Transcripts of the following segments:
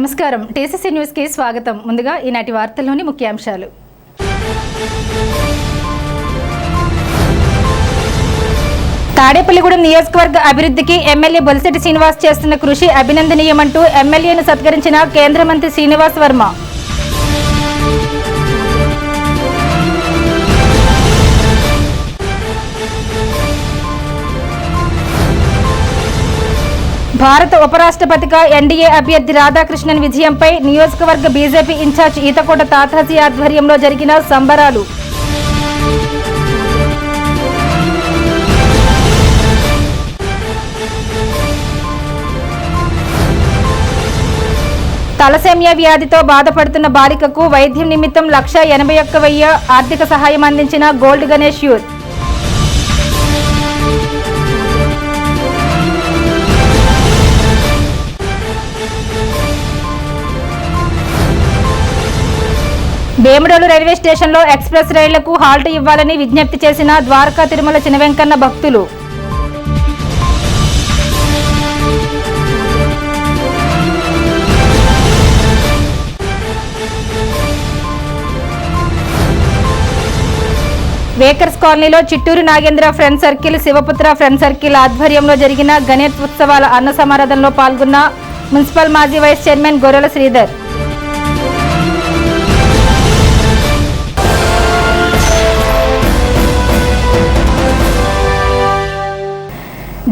నమస్కారం TCC news కి స్వాగతం. ముందుగా ఈనాటి వార్తల్లోని ముఖ్యాంశాలు. తాడేపల్లిగూడెం నియోజకవర్గ అభివృద్ధికి ఎమ్మెల్యే బొలిశెట్టి శ్రీనివాస్ చేస్తున్న కృషి అభినందనీయమంటూ ఎమ్మెల్యేను సత్కరించిన కేంద్ర మంత్రి శ్రీనివాస్ వర్మ. భారత ఉపరాష్ట్రపతిగా ఎన్డీఏ అభ్యర్థి రాధాకృష్ణన్ విజయంపై నియోజకవర్గ బీజేపీ ఇన్ఛార్జ్ ఈతకోట తాతాజీ ఆధ్వర్యంలో జరిగిన సంబరాలు. తలసేమియా వ్యాధితో బాధపడుతున్న బాలికకు వైద్యం నిమిత్తం 1,81,000 ఆర్థిక సహాయం అందించిన gold Ganesh youth. Bhimadolu railway స్టేషన్లో ఎక్స్ప్రెస్ రైళ్లకు హాల్ట్ ఇవ్వాలని విజ్ఞప్తి చేసిన ద్వారకా తిరుమల చినవెంకన్న భక్తులు. వేకర్స్ కాలనీలో Chittoor Nagendra friend circle, Shivaputra friend circle ఆధ్వర్యంలో జరిగిన గణేష్ ఉత్సవాల అన్న సమారాధనలో పాల్గొన్న మున్సిపల్ మాజీ వైస్ చైర్మన్ గొర్రెల శ్రీధర్.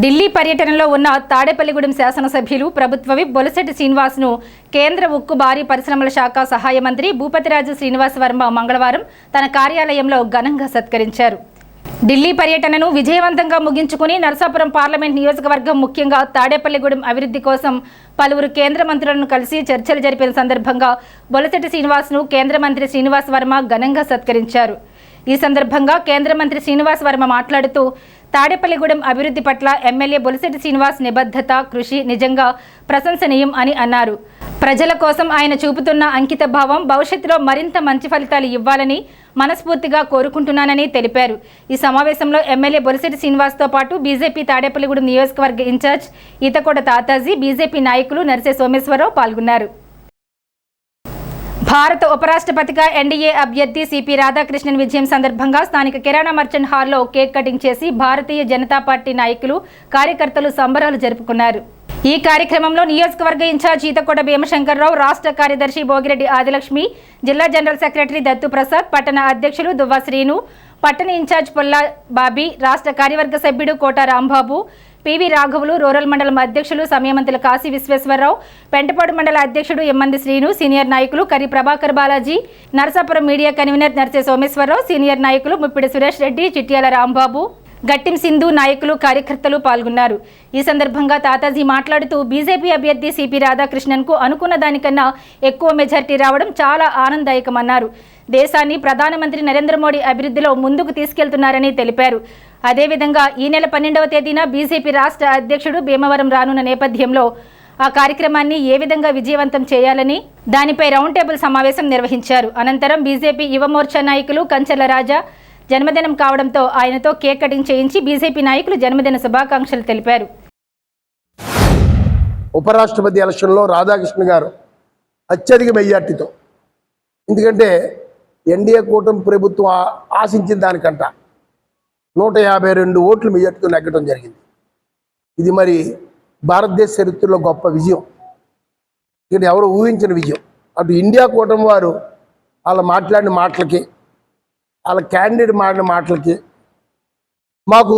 ఢిల్లీ పర్యటనలో ఉన్న తాడేపల్లిగూడెం శాసనసభ్యులు ప్రభుత్వ విప్ బొలిశెట్టి శ్రీనివాస్ను కేంద్ర ఉక్కు భారీ పరిశ్రమల శాఖ సహాయ మంత్రి భూపతిరాజు శ్రీనివాస్ వర్మ మంగళవారం తన కార్యాలయంలో ఘనంగా సత్కరించారు. ఢిల్లీ పర్యటనను విజయవంతంగా ముగించుకుని నరసాపురం పార్లమెంట్ నియోజకవర్గం ముఖ్యంగా తాడేపల్లిగూడెం అభివృద్ధి కోసం పలువురు కేంద్ర మంత్రులను కలిసి చర్చలు జరిపిన సందర్భంగా బొలిశెట్టి శ్రీనివాస్ను కేంద్ర మంత్రి శ్రీనివాస్ వర్మ ఘనంగా సత్కరించారు. ఈ సందర్భంగా కేంద్ర మంత్రి శ్రీనివాస్ వర్మ మాట్లాడుతూ తాడేపల్లిగూడెం అభివృద్ధి పట్ల ఎమ్మెల్యే బొలిశెట్టి శ్రీనివాస్ నిబద్ధత, కృషి నిజంగా ప్రశంసనీయం అని అన్నారు. ప్రజల కోసం ఆయన చూపుతున్న అంకిత భావం భవిష్యత్తులో మరింత మంచి ఫలితాలు ఇవ్వాలని మనస్ఫూర్తిగా కోరుకుంటున్నానని తెలిపారు. ఈ సమావేశంలో ఎమ్మెల్యే బొలిశెట్టి శ్రీనివాస్తో పాటు బీజేపీ తాడేపల్లిగూడెం నియోజకవర్గ ఇన్ఛార్జ్ ఈతకోట తాతాజీ, బీజేపీ నాయకులు నర్సే సోమేశ్వరరావు పాల్గొన్నారు. భారత ఉపరాష్ట్రపతిగా ఎన్డీఏ అభ్యర్థి సిపి రాధాకృష్ణన్ విజయం సందర్భంగా స్థానిక కిరాణా మర్చెంట్ హాల్లో కేక్ కటింగ్ చేసి భారతీయ జనతా పార్టీ నాయకులు, కార్యకర్తలు సంబరాలు జరుపుకున్నారు. ఈ కార్యక్రమంలో నియోజకవర్గ ఇన్ఛార్జ్ ఈతకోట భీమశంకర్రావు, రాష్ట్ర కార్యదర్శి భోగిరెడ్డి ఆదిలక్ష్మి, జిల్లా జనరల్ సెక్రటరీ దత్తు ప్రసాద్, పట్టణ అధ్యక్షులు దువ్వ శ్రీను, పట్టణ ఇన్ఛార్జ్ పొల్లా బాబీ, రాష్ట్ర కార్యవర్గ సభ్యుడు కోట రాంబాబు, పివి రాఘవులు, రూరల్ మండలం అధ్యక్షులు సమయమంతుల కాశీ విశ్వేశ్వరరావు, పెంటపాడు మండల అధ్యక్షుడు ఎమ్మంది శ్రీను, సీనియర్ నాయకులు Kari Prabhakar Balaji, Narasapuram media convener Narse Someswara Rao, senior నాయకులు ముప్పిడి సురేష్ రెడ్డి, చిట్యాల రాంబాబు, గట్టిం సింధు నాయకులు, కార్యకర్తలు పాల్గొన్నారు. ఈ సందర్భంగా తాతాజీ మాట్లాడుతూ బీజేపీ అభ్యర్థి సిపి రాధాకృష్ణన్కు అనుకున్న దానికన్నా ఎక్కువ మెజార్టీ రావడం చాలా ఆనందదాయకమన్నారు. దేశాన్ని ప్రధానమంత్రి నరేంద్ర మోడీ అభివృద్ధిలో ముందుకు తీసుకెళ్తున్నారని తెలిపారు. అదేవిధంగా ఈ నెల 12వ తేదీన బీజేపీ రాష్ట్ర అధ్యక్షుడు భీమవరం రానున్న నేపథ్యంలో ఆ కార్యక్రమాన్ని ఏ విధంగా విజయవంతం చేయాలని దానిపై రౌండ్ టేబుల్ సమావేశం నిర్వహించారు. అనంతరం బీజేపీ యువమోర్చా నాయకులు కంచెల రాజా జన్మదినం కావడంతో ఆయనతో కేక్ కటింగ్ చేయించి బీజేపీ నాయకులు జన్మదిన శుభాకాంక్షలు తెలిపారు. ఉపరాష్ట్రపతి ఎలక్షన్లో రాధాకృష్ణ గారు అత్యధిక మెజార్టీతో, ఎందుకంటే ఎన్డీఏ కూటమి ప్రభుత్వం ఆశించిన దానికంట 152 ఓట్లు మెజార్టీతో నెగ్గడం జరిగింది. ఇది మరి భారతదేశ చరిత్రలో గొప్ప విజయం, ఇక్కడ ఎవరు ఊహించిన విజయం. అటు ఇండియా కూటమి వారు వాళ్ళ మాట్లాడిన మాటలకి, వాళ్ళ క్యాండిడేట్ మాడిన మాటలకి మాకు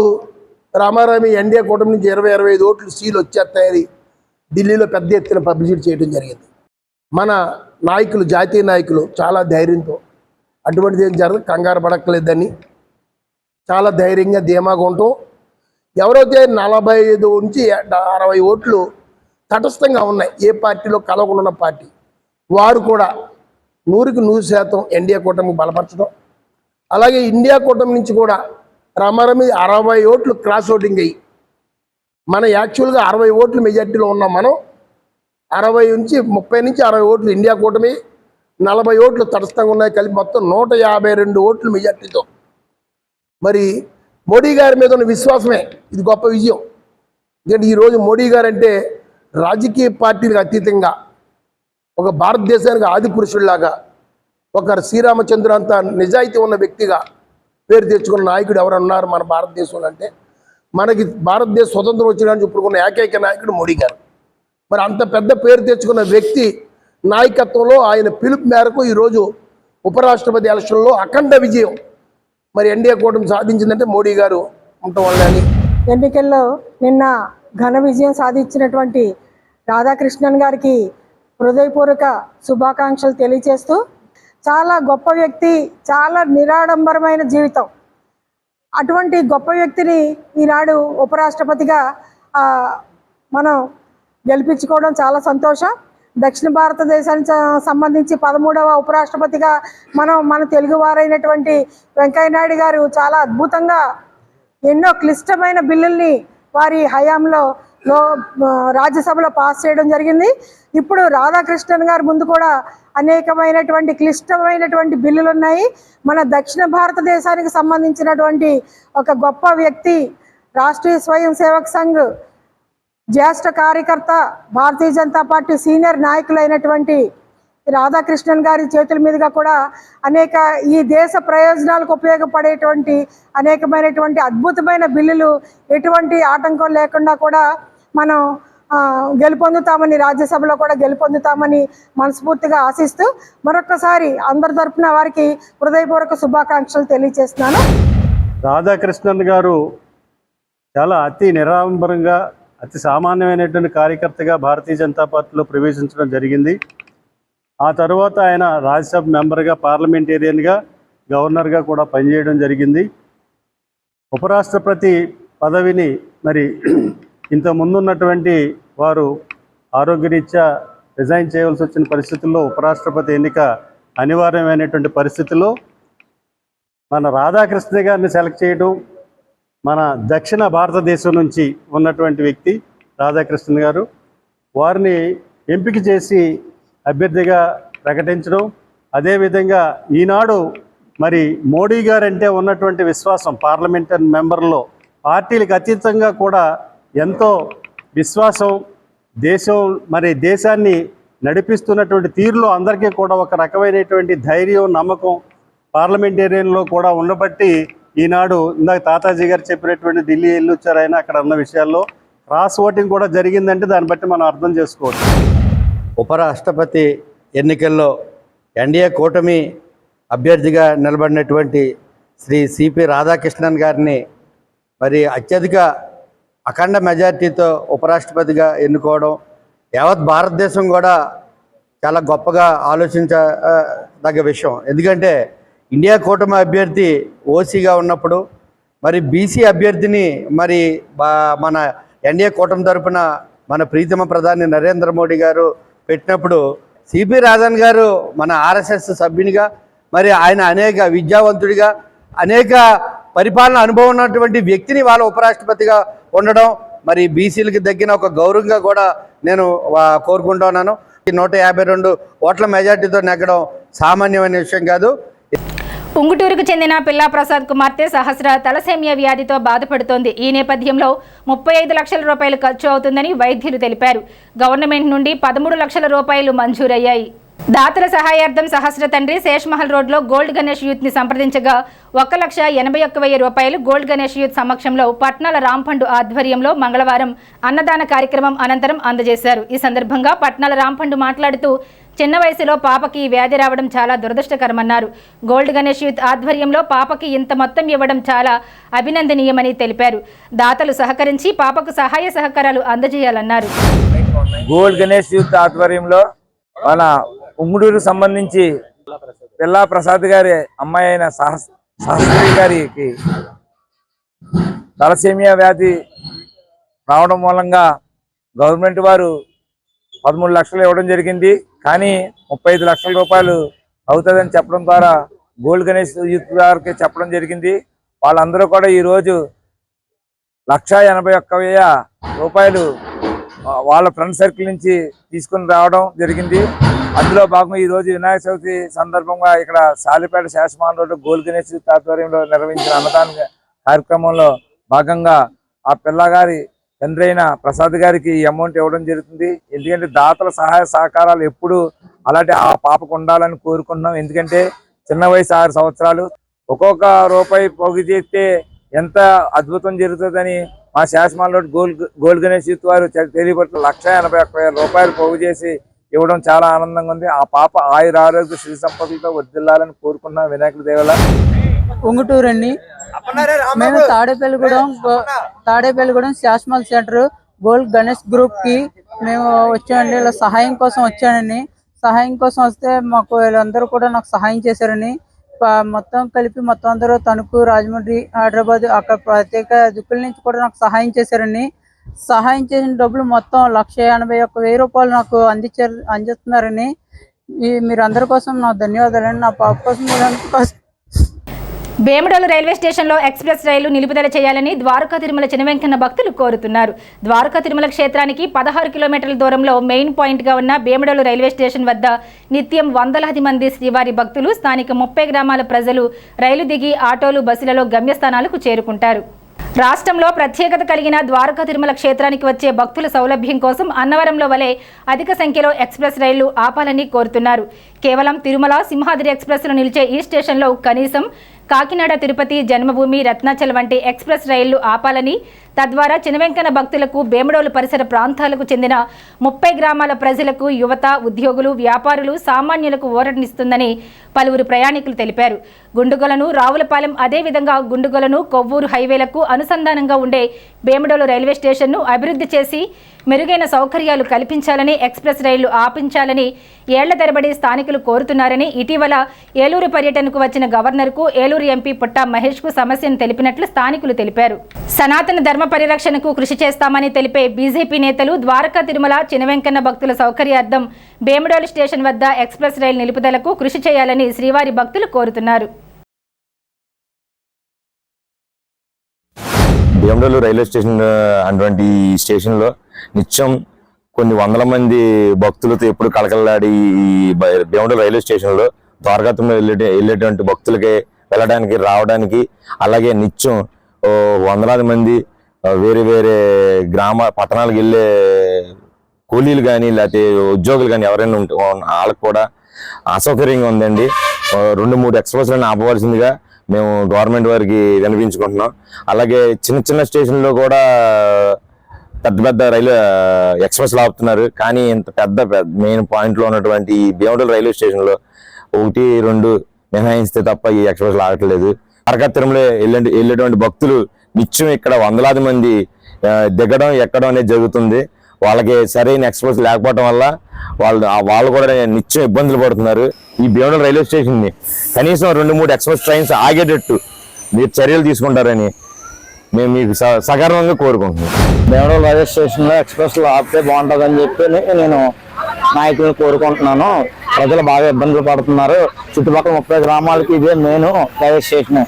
రామారామి ఎన్డీఏ కూటమి నుంచి 20-25 ఓట్లు సీలు వచ్చేస్తాయని ఢిల్లీలో పెద్ద ఎత్తున పబ్లిసిటీ చేయడం జరిగింది. మన నాయకులు, జాతీయ నాయకులు చాలా ధైర్యంతో అటువంటిది ఏం జరగదు, కంగారు పడక్కలేదని చాలా ధైర్యంగా ధీమాగా ఉంటాం. ఎవరైతే 45 నుంచి 60 ఓట్లు తటస్థంగా ఉన్నాయి, ఏ పార్టీలో కలవకుండా ఉన్న పార్టీ, వారు కూడా 100కి 100% ఎన్డీఏ కూటమికి బలపరచడం. అలాగే ఇండియా కూటమి నుంచి కూడా రామారామి 60 ఓట్లు క్రాస్ ఓటింగ్ అయ్యి మన యాక్చువల్గా 60 ఓట్లు మెజార్టీలో ఉన్నాం. మనం 30 నుంచి 60 ఓట్లు ఇండియా కూటమి, 40 ఓట్లు తటస్థంగా ఉన్నాయి, కలిపి మొత్తం 152 ఓట్లు మెజార్టీతో మరి మోడీ గారి మీద ఉన్న విశ్వాసమే ఇది గొప్ప విజయం. ఎందుకంటే ఈరోజు మోడీ గారు అంటే రాజకీయ పార్టీలకు అతీతంగా ఒక భారతదేశానికి ఆది పురుషుడిలాగా ఒక శ్రీరామచంద్ర అంత నిజాయితీ ఉన్న వ్యక్తిగా పేరు తెచ్చుకున్న నాయకుడు ఎవరు ఉన్నారు మన భారతదేశంలో అంటే మనకి భారతదేశ స్వతంత్రం వచ్చిన చెప్పుకున్న ఏకైక నాయకుడు మోడీ గారు. మరి అంత పెద్ద పేరు తెచ్చుకున్న వ్యక్తి నాయకత్వంలో ఆయన పిలుపు మేరకు ఈరోజు ఉపరాష్ట్రపతి ఎలక్షన్లో అఖండ విజయం మరి ఎన్డీఏ కూటమి సాధించిందంటే మోడీ గారు ఉండటం వల్ల. ఎన్నికల్లో నిన్న ఘన విజయం సాధించినటువంటి రాధాకృష్ణన్ గారికి హృదయపూర్వక శుభాకాంక్షలు తెలియజేస్తూ, చాలా గొప్ప వ్యక్తి, చాలా నిరాడంబరమైన జీవితం. అటువంటి గొప్ప వ్యక్తిని ఈనాడు ఉపరాష్ట్రపతిగా మనం గెలిపించుకోవడం చాలా సంతోషం. దక్షిణ భారతదేశానికి సంబంధించి 13వ ఉపరాష్ట్రపతిగా మన తెలుగు వారైనటువంటి వెంకయ్యనాయుడు గారు చాలా అద్భుతంగా ఎన్నో క్లిష్టమైన బిల్లుల్ని వారి హయాంలో రాజ్యసభలో పాస్ చేయడం జరిగింది. ఇప్పుడు రాధాకృష్ణన్ గారి ముందు కూడా అనేకమైనటువంటి క్లిష్టమైనటువంటి బిల్లులు ఉన్నాయి. మన దక్షిణ భారతదేశానికి సంబంధించినటువంటి ఒక గొప్ప వ్యక్తి, రాష్ట్రీయ స్వయం సేవక్ సంఘ్ జ్యేష్ఠ కార్యకర్త, భారతీయ జనతా పార్టీ సీనియర్ నాయకులైనటువంటి రాధాకృష్ణన్ గారి చేతుల మీదుగా కూడా అనేక ఈ దేశ ప్రయోజనాలకు ఉపయోగపడేటువంటి అనేకమైనటువంటి అద్భుతమైన బిల్లులు ఎటువంటి ఆటంకం లేకుండా కూడా మనం గెలుపొందుతామని, రాజ్యసభలో కూడా గెలుపొందుతామని మనస్ఫూర్తిగా ఆశిస్తూ మరొకసారి అందరి తరఫున వారికి హృదయపూర్వక శుభాకాంక్షలు తెలియజేస్తున్నాను. రాధాకృష్ణన్ గారు చాలా అతి నిరాడంబరంగా, అతి సామాన్యమైనటువంటి కార్యకర్తగా భారతీయ జనతా పార్టీలో ప్రవేశించడం జరిగింది. ఆ తర్వాత ఆయన రాజ్యసభ మెంబర్గా, పార్లమెంటేరియన్గా, గవర్నర్గా కూడా పనిచేయడం జరిగింది. ఉపరాష్ట్రపతి పదవిని మరి ఇంత ముందున్నటువంటి వారు ఆరోగ్యరీత్యా రిజైన్ చేయవలసి వచ్చిన పరిస్థితుల్లో ఉపరాష్ట్రపతి ఎన్నిక అనివార్యమైనటువంటి పరిస్థితుల్లో మన రాధాకృష్ణ గారిని సెలెక్ట్ చేయడం, మన దక్షిణ భారతదేశం నుంచి ఉన్నటువంటి వ్యక్తి రాధాకృష్ణ గారు, వారిని ఎంపిక చేసి అభ్యర్థిగా ప్రకటించడం, అదేవిధంగా ఈనాడు మరి మోడీ గారంటే ఉన్నటువంటి విశ్వాసం పార్లమెంటరీ మెంబర్లో పార్టీలకు అతీతంగా కూడా ఎంతో విశ్వాసం, దేశాన్ని నడిపిస్తున్నటువంటి తీరులో అందరికీ కూడా ఒక రకమైనటువంటి ధైర్యం, నమ్మకం పార్లమెంటేరియన్లో కూడా ఉండబట్టి ఈనాడు ఇందాక తాతాజీ గారు చెప్పినటువంటి ఢిల్లీ వెళ్ళి వచ్చారు ఆయన, అక్కడ ఉన్న విషయాల్లో క్రాస్ ఓటింగ్ కూడా జరిగిందంటే దాన్ని బట్టి మనం అర్థం చేసుకోవచ్చు. ఉపరాష్ట్రపతి ఎన్నికల్లో ఎన్డీఏ కూటమి అభ్యర్థిగా నిలబడినటువంటి శ్రీ సిపి రాధాకృష్ణన్ గారిని మరి అత్యధిక అఖండ మెజార్టీతో ఉపరాష్ట్రపతిగా ఎన్నుకోవడం యావత్ భారతదేశం కూడా చాలా గొప్పగా ఆలోచించదగ్గ విషయం. ఎందుకంటే ఇండియా కూటమి అభ్యర్థి ఓసీగా ఉన్నప్పుడు మరి బీసీ అభ్యర్థిని మరి మన ఎన్డీఏ కూటమి తరపున మన ప్రీతమ ప్రధాని నరేంద్ర మోడీ గారు పెట్టినప్పుడు సిపి రాధన్ గారు మన ఆర్ఎస్ఎస్ సభ్యునిగా, మరి ఆయన అనేక విద్యావంతుడిగా, అనేక పరిపాలన అనుభవం ఉన్నటువంటి వ్యక్తిని వాళ్ళ ఉపరాష్ట్రపతిగా ఉండడం మరి బీసీలకు తగ్గిన ఒక గౌరవంగా కూడా నేను కోరుకుంటున్నాను. 152 ఓట్ల మెజార్టీతో నెగ్గడం సామాన్యమైన విషయం కాదు. పుంగుటూరుకు చెందిన పిల్లా ప్రసాద్ కుమార్తె సహస్ర తలసేమియా వ్యాధితో బాధపడుతోంది. ఈ నేపథ్యంలో 35 లక్షల రూపాయలు ఖర్చు అవుతుందని వైద్యులు తెలిపారు. గవర్నమెంట్ నుండి 13 లక్షల రూపాయలు మంజూరయ్యాయి. దాతల సహాయార్థం సహస్ర తండ్రి శేష్మహల్ రోడ్లో గోల్డ్ గణేష్ యూత్ ని సంప్రదించగా 1,81,000 రూపాయలు గోల్డ్ గణేష్ యూత్ సమక్షంలో పట్నాల రాంపండు ఆధ్వర్యంలో మంగళవారం అన్నదాన కార్యక్రమం అనంతరం అందజేశారు. ఈ సందర్భంగా పట్నాల రాంపండు మాట్లాడుతూ చిన్న వయసులో పాపకి వ్యాధి రావడం చాలా దురదృష్టకరమన్నారు. గోల్డ్ గణేష్ యూత్ ఆధ్వర్యంలో పాపకి ఇంత మొత్తం ఇవ్వడం చాలా అభినందనీయమని తెలిపారు. దాతలు సహకరించి పాపకు సహాయ సహకారాలు అందజేయాలన్నారు. గోల్డ్ గణేష్ యూత్ ఆధ్వర్యంలో మన ఉంగుడూరు సంబంధించి పిల్లా ప్రసాద్ గారి అమ్మాయి అయిన సహస్రీ గారికి తలసేమియా వ్యాధి రావడం మూలంగా గవర్నమెంట్ వారు 13 లక్షలు ఇవ్వడం జరిగింది. కానీ 35 లక్షల రూపాయలు అవుతుందని చెప్పడం ద్వారా గోల్డ్ గణేష్ యూత్ గారికి చెప్పడం జరిగింది. వాళ్ళందరూ కూడా ఈరోజు 1,81,000 రూపాయలు వాళ్ళ ఫ్రెండ్ సర్కిల్ నుంచి తీసుకుని రావడం జరిగింది. అందులో భాగంగా ఈరోజు వినాయక చవితి సందర్భంగా ఇక్కడ Salipeta Seshamahal road gold Ganesh youth ఆధ్వర్యంలో నిర్వహించిన అన్నదాన కార్యక్రమంలో భాగంగా ఆ పిల్లగారి తండ్రి అయిన ప్రసాద్ గారికి ఈ అమౌంట్ ఇవ్వడం జరుగుతుంది. ఎందుకంటే దాతల సహాయ సహకారాలు ఎప్పుడు అలాంటి ఆ పాపకు ఉండాలని కోరుకుంటున్నాం. ఎందుకంటే చిన్న వయసు 6 సంవత్సరాలు. ఒక్కొక్క రూపాయి పోగు చేస్తే ఎంత అద్భుతం జరుగుతుందని మా శాసమాలలో గోల్డ్ గణేష్ యూత్ వారు తెలియబట్టిన 1,81,000 రూపాయలు పోగు చేసి ఇవ్వడం చాలా ఆనందంగా ఉంది. ఆ పాప ఆయుర ఆరోగ్య శ్రీ సంపదలతో వర్ధిల్లాలని కోరుకున్నాం వినాయకుడి దేవల. ఉంగుటూరు అండి. మేము తాడేపల్లిగూడెం శాస్మల్ సెంటర్ గోల్డ్ గణేష్ గ్రూప్ కి మేము వచ్చామండి. ఇలా సహాయం కోసం వచ్చానండి. సహాయం కోసం వస్తే మాకు వీళ్ళందరూ కూడా నాకు సహాయం చేశారని మొత్తం కలిపి మొత్తం అందరూ తణుకు, రాజమండ్రి, హైదరాబాద్ అక్కడ ప్రత్యేక దిక్కుల నుంచి కూడా నాకు సహాయం చేశారని. సహాయం చేసిన డబ్బులు మొత్తం 1,81,000 రూపాయలు నాకు అందిస్తున్నారని మీరు అందరి కోసం నా ధన్యవాదాలండి. నా పాప కోసం వేముడోలు రైల్వే స్టేషన్లో ఎక్స్ప్రెస్ రైలు నిలుపుదల చేయాలని ద్వారకా తిరుమల చినవెంకన్న భక్తులు కోరుతున్నారు. ద్వారకా తిరుమల క్షేత్రానికి 16 కిలోమీటర్ల దూరంలో మెయిన్ పాయింట్గా ఉన్న వేముడోలు రైల్వే స్టేషన్ వద్ద నిత్యం వందలాది మంది శ్రీవారి భక్తులు, స్థానిక 30 గ్రామాల ప్రజలు రైలు దిగి ఆటోలు, బస్సులలో గమ్యస్థానాలకు చేరుకుంటారు. రాష్ట్రంలో ప్రత్యేకత కలిగిన ద్వారకా తిరుమల క్షేత్రానికి వచ్చే భక్తుల సౌలభ్యం కోసం అన్నవరంలో వలె అధిక సంఖ్యలో ఎక్స్ప్రెస్ రైళ్లు ఆపాలని కోరుతున్నారు. కేవలం తిరుమల, సింహాద్రి ఎక్స్ప్రెస్లు నిలిచే ఈ స్టేషన్లో కనీసం కాకినాడ, తిరుపతి, జన్మభూమి, రత్నాచల్ వంటి ఎక్స్ప్రెస్ రైళ్లు ఆపాలని, తద్వారా చినవెంకన్న భక్తులకు, వేముడోలు పరిసర ప్రాంతాలకు చెందిన 30 గ్రామాల ప్రజలకు, యువత, ఉద్యోగులు, వ్యాపారులు, సామాన్యులకు ఊరటనిస్తుందని పలువురు ప్రయాణికులు తెలిపారు. గుండుగొలను, రావులపాలెం, అదేవిధంగా గుండుగొలను, కొవ్వూరు హైవేలకు అనుసంధానంగా ఉండే వేముడోలు రైల్వే స్టేషన్ను అభివృద్ధి చేసి మెరుగైన సౌకర్యాలు కల్పించాలని, ఎక్స్ప్రెస్ రైళ్లు ఆపించాలని ఏళ్ల తరబడి స్థానికులు కోరుతున్నారని ఇటీవల ఏలూరు పర్యటనకు వచ్చిన గవర్నర్కు ఏలూరు ఎంపీ పుట్టా మహేష్కు సమస్యను తెలిపినట్లు స్థానికులు తెలిపారు. సనాతన ధర్మ పరిరక్షణకు కృషి చేస్తామని తెలిపే బీజేపీ నేతలు ద్వారకా తిరుమల చినవెంకన్న భక్తుల సౌకర్యార్థం వేముడోలు స్టేషన్ వద్ద ఎక్స్ప్రెస్ రైలు నిలుపుదలకు కృషి చేయాలని శ్రీవారి భక్తులు కోరుతున్నారు. వేముడోలు రైల్వే స్టేషన్ అటువంటి స్టేషన్లో నిత్యం కొన్ని వందల మంది భక్తులతో ఎప్పుడు కలకలాడి వేముడోలు రైల్వే స్టేషన్లో ద్వారకా వెళ్ళేటువంటి భక్తులకి వెళ్ళడానికి, రావడానికి, అలాగే నిత్యం వందలాది మంది వేరే వేరే పట్టణాలకు వెళ్ళే కూలీలు కానీ లేకపోతే ఉద్యోగులు కానీ ఎవరైనా ఉంటే వాళ్ళకి కూడా అసౌకర్యంగా ఉందండి. 2-3 ఎక్స్ప్రెస్లను ఆపవలసిందిగా మేము గవర్నమెంట్ వారికి వినిపించుకుంటున్నాం. అలాగే చిన్న చిన్న స్టేషన్లో కూడా పెద్ద పెద్ద రైలు ఎక్స్ప్రెస్లు ఆపుతున్నారు. కానీ ఇంత పెద్ద మెయిన్ పాయింట్లో ఉన్నటువంటి వేముడోలు రైల్వే స్టేషన్లో 1-2 మినహాయిస్తే తప్ప ఈ ఎక్స్ప్రెస్లు ఆగట్లేదు. ద్వారకా తిరుమల వెళ్ళేటువంటి భక్తులు నిత్యం ఇక్కడ వందలాది మంది దిగడం, ఎక్కడం అనేది జరుగుతుంది. వాళ్ళకి సరైన ఎక్స్ప్రెస్ లేకపోవడం వల్ల వాళ్ళు కూడా నిత్యం ఇబ్బందులు పడుతున్నారు. ఈ వేముడోలు రైల్వే స్టేషన్ని కనీసం 2-3 ఎక్స్ప్రెస్ ట్రైన్స్ ఆగేటట్టు మీరు చర్యలు తీసుకుంటారని మేము మీకు సగర్వంగా కోరుకుంటున్నాం. వేముడోలు రైల్వే స్టేషన్లో ఎక్స్ప్రెస్లు ఆపితే బాగుంటుందని చెప్పి నేను నాయకులను కోరుకుంటున్నాను. ప్రజలు బాగా ఇబ్బందులు పడుతున్నారు. చుట్టుపక్కల 30 గ్రామాలకి ఇదే మెయిన్ రైల్వే స్టేషన్.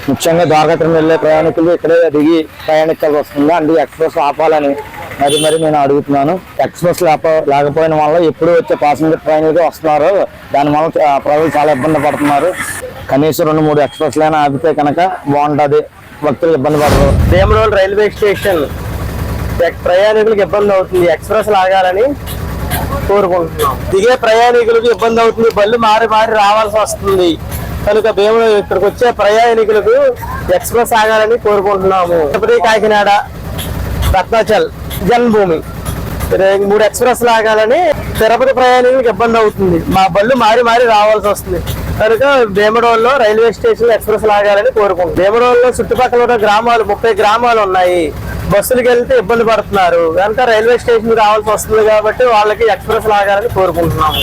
ముఖ్యంగా ద్వారకా తిరుమల వెళ్ళే ప్రయాణికులు ఇక్కడే దిగి ప్రయాణించాల్సి వస్తుంది. అంటే ఎక్స్ప్రెస్ ఆపాలని మరి నేను అడుగుతున్నాను. ఎక్స్ప్రెస్ లేకపోయిన వల్ల ఎప్పుడు వచ్చే ప్యాసింజర్ ట్రైన్లకి వస్తున్నారు. దానివల్ల ప్రజలు చాలా ఇబ్బంది పడుతున్నారు. కనీసం 2-3 ఎక్స్ప్రెస్లైనా ఆపితే కనుక బాగుంటుంది. భక్తులు ఇబ్బంది పడరు. వేముడోలు రైల్వే స్టేషన్ ప్రయాణికులకు ఇబ్బంది అవుతుంది. ఎక్స్ప్రెస్ లాగాలని కోరుకుంటున్నాం. దిగే ప్రయాణికులకు ఇబ్బంది అవుతుంది. బళ్ళు మారి రావాల్సి వస్తుంది. కనుక వేముడోలు ఇక్కడికి వచ్చే ప్రయాణికులకు ఎక్స్ప్రెస్ ఆగాలని కోరుకుంటున్నాము. తిరుపతి, కాకినాడ, రత్నాచల్, జన్మభూమి 3 ఎక్స్ప్రెస్ లాగాలని తిరుపతి ప్రయాణికులకు ఇబ్బంది అవుతుంది. మా బళ్ళు మారి రావాల్సి వస్తుంది. కనుక వేముడోలులో రైల్వే స్టేషన్ ఎక్స్ప్రెస్ లాగాలని కోరుకుంటున్నాం. వేముడోలులో చుట్టుపక్కల ఉన్న గ్రామాలు 30 గ్రామాలు ఉన్నాయి. బస్సులకు వెళ్తే ఇబ్బంది పడుతున్నారు. కనుక రైల్వే స్టేషన్ రావాల్సి వస్తుంది కాబట్టి వాళ్ళకి ఎక్స్ప్రెస్ లాగాలని కోరుకుంటున్నాము.